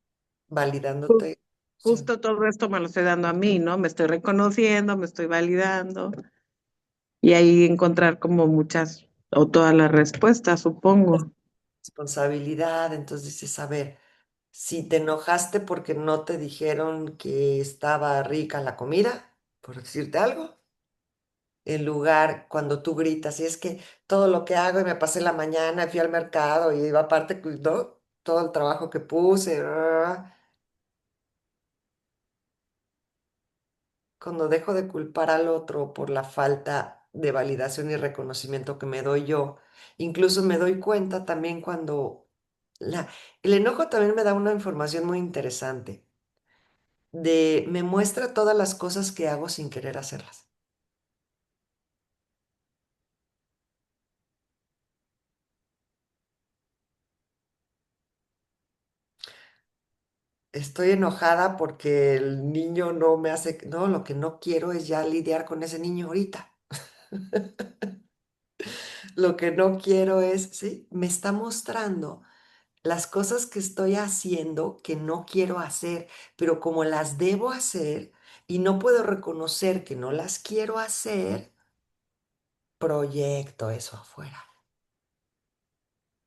S1: validándote. Sí.
S2: Justo todo esto me lo estoy dando a mí, ¿no? Me estoy reconociendo, me estoy validando y ahí encontrar como muchas o todas las respuestas, supongo.
S1: Responsabilidad, entonces dices, a ver, si te enojaste porque no te dijeron que estaba rica la comida, por decirte algo, en lugar cuando tú gritas, y es que todo lo que hago y me pasé la mañana, fui al mercado y iba aparte, ¿no? Todo el trabajo que puse, cuando dejo de culpar al otro por la falta de validación y reconocimiento que me doy yo, incluso me doy cuenta también cuando el enojo también me da una información muy interesante, me muestra todas las cosas que hago sin querer hacerlas. Estoy enojada porque el niño no me hace, no, lo que no quiero es ya lidiar con ese niño ahorita. Lo que no quiero es, sí, me está mostrando las cosas que estoy haciendo que no quiero hacer, pero como las debo hacer y no puedo reconocer que no las quiero hacer, proyecto eso afuera.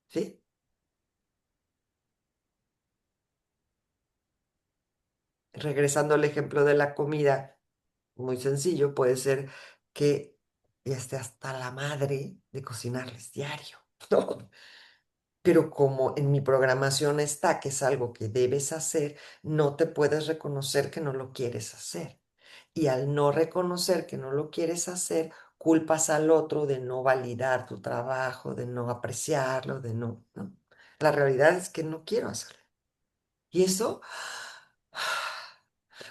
S1: ¿Sí? Regresando al ejemplo de la comida, muy sencillo, puede ser que ya esté hasta la madre de cocinarles diario, ¿no? Pero como en mi programación está que es algo que debes hacer, no te puedes reconocer que no lo quieres hacer. Y al no reconocer que no lo quieres hacer, culpas al otro de no validar tu trabajo, de no apreciarlo, de no, ¿no? La realidad es que no quiero hacerlo. Y eso,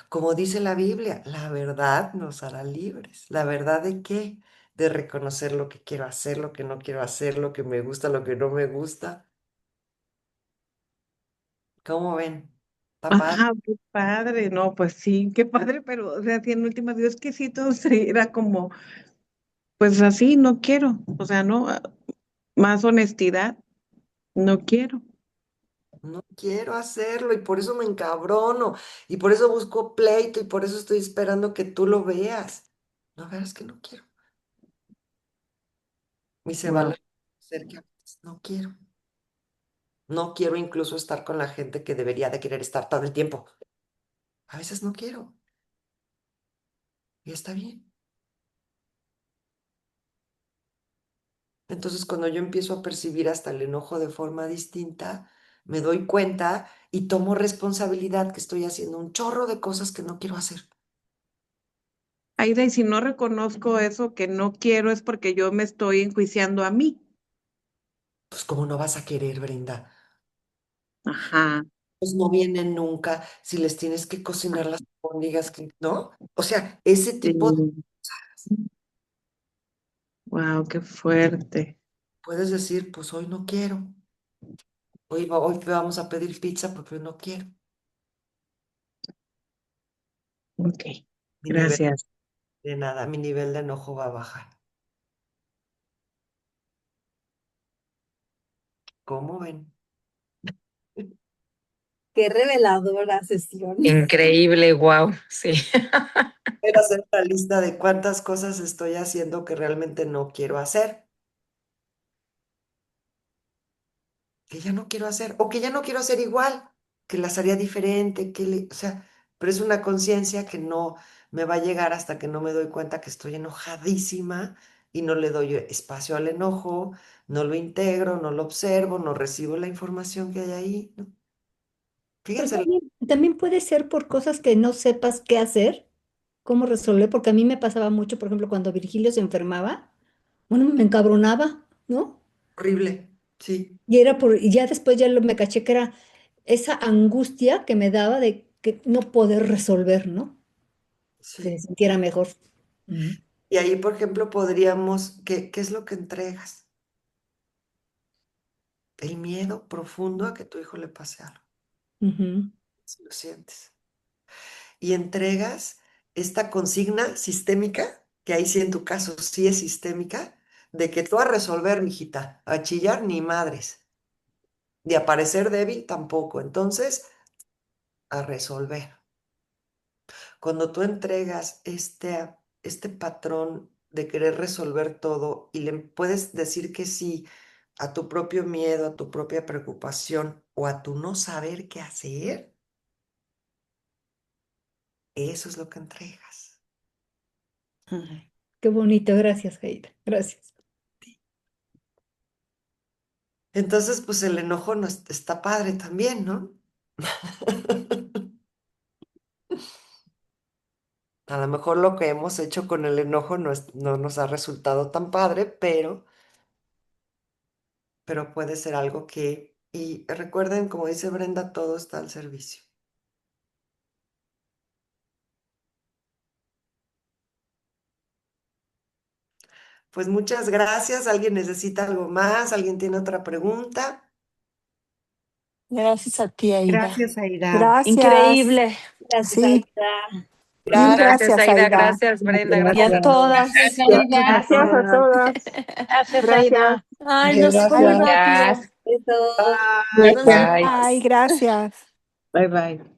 S1: como dice la Biblia, la verdad nos hará libres. ¿La verdad de qué? De reconocer lo que quiero hacer, lo que no quiero hacer, lo que me gusta, lo que no me gusta. ¿Cómo ven? ¿Está padre?
S2: Ajá, qué padre, no, pues sí, qué padre, pero o sea, sí, en últimas Dios que sí, todo era como, pues así, no quiero, o sea, no, más honestidad, no quiero.
S1: No quiero hacerlo y por eso me encabrono y por eso busco pleito y por eso estoy esperando que tú lo veas. No veas que no quiero. Y se va
S2: Wow.
S1: la ser que a veces no quiero. No quiero incluso estar con la gente que debería de querer estar todo el tiempo. A veces no quiero y está bien. Entonces cuando yo empiezo a percibir hasta el enojo de forma distinta, me doy cuenta y tomo responsabilidad que estoy haciendo un chorro de cosas que no quiero hacer.
S2: Aida, y si no reconozco eso que no quiero es porque yo me estoy enjuiciando a mí.
S1: Pues ¿cómo no vas a querer, Brenda?
S2: Ajá.
S1: Pues no vienen nunca, si les tienes que cocinar las albóndigas, ¿no? O sea, ese tipo de
S2: Wow, qué fuerte.
S1: puedes decir, pues hoy no quiero. Hoy vamos a pedir pizza porque hoy no quiero.
S2: Ok,
S1: Mi nivel
S2: gracias.
S1: de nada, mi nivel de enojo va a bajar. ¿Cómo ven?
S3: Qué reveladora sesión.
S4: Increíble, wow, sí.
S1: Voy a hacer la lista de cuántas cosas estoy haciendo que realmente no quiero hacer, que ya no quiero hacer, o que ya no quiero hacer igual, que las haría diferente, o sea, pero es una conciencia que no me va a llegar hasta que no me doy cuenta que estoy enojadísima y no le doy espacio al enojo, no lo integro, no lo observo, no recibo la información que hay ahí, ¿no?
S7: Pero
S1: Fíjense,
S7: también puede ser por cosas que no sepas qué hacer, cómo resolver, porque a mí me pasaba mucho, por ejemplo, cuando Virgilio se enfermaba, bueno, me encabronaba, ¿no?
S1: horrible, sí,
S7: Y ya después me caché que era esa angustia que me daba de que no poder resolver, ¿no? Que se
S1: sí.
S7: sintiera mejor. Ujú.
S1: Y ahí, por ejemplo, podríamos, ¿qué es lo que entregas? El miedo profundo a que tu hijo le pase algo,
S7: Ujú.
S1: si lo sientes. Y entregas esta consigna sistémica, que ahí sí en tu caso sí es sistémica, de que tú a resolver, mijita, a chillar ni madres, de aparecer débil tampoco. Entonces, a resolver. Cuando tú entregas este patrón de querer resolver todo y le puedes decir que sí a tu propio miedo, a tu propia preocupación o a tu no saber qué hacer, eso es lo que entregas.
S7: Ay, qué bonito, gracias, Jaira, gracias.
S1: Entonces, pues el enojo no está padre también, ¿no? A lo mejor lo que hemos hecho con el enojo no nos ha resultado tan padre, pero puede ser algo y recuerden, como dice Brenda, todo está al servicio. Pues muchas gracias. ¿Alguien necesita algo más? ¿Alguien tiene otra pregunta?
S8: Gracias a ti, Aida.
S2: Gracias, Aida.
S8: Gracias.
S4: Increíble.
S3: Gracias,
S8: Sí,
S3: Aida.
S8: mil
S4: Gracias,
S8: gracias,
S4: Aida.
S8: Aida.
S4: Gracias, Brenda.
S8: Y a
S4: Gracias a
S2: Gracias.
S4: todos.
S8: todas.
S6: Gracias, Aida.
S9: Gracias a todas. Gracias,
S8: Gracias.
S9: Aida.
S4: Ay, nos fue muy
S7: Gracias.
S4: rápido.
S6: Gracias.
S3: Besos.
S1: Bye.
S2: Gracias.
S6: Bye.
S8: Ay, gracias.
S2: Bye, bye.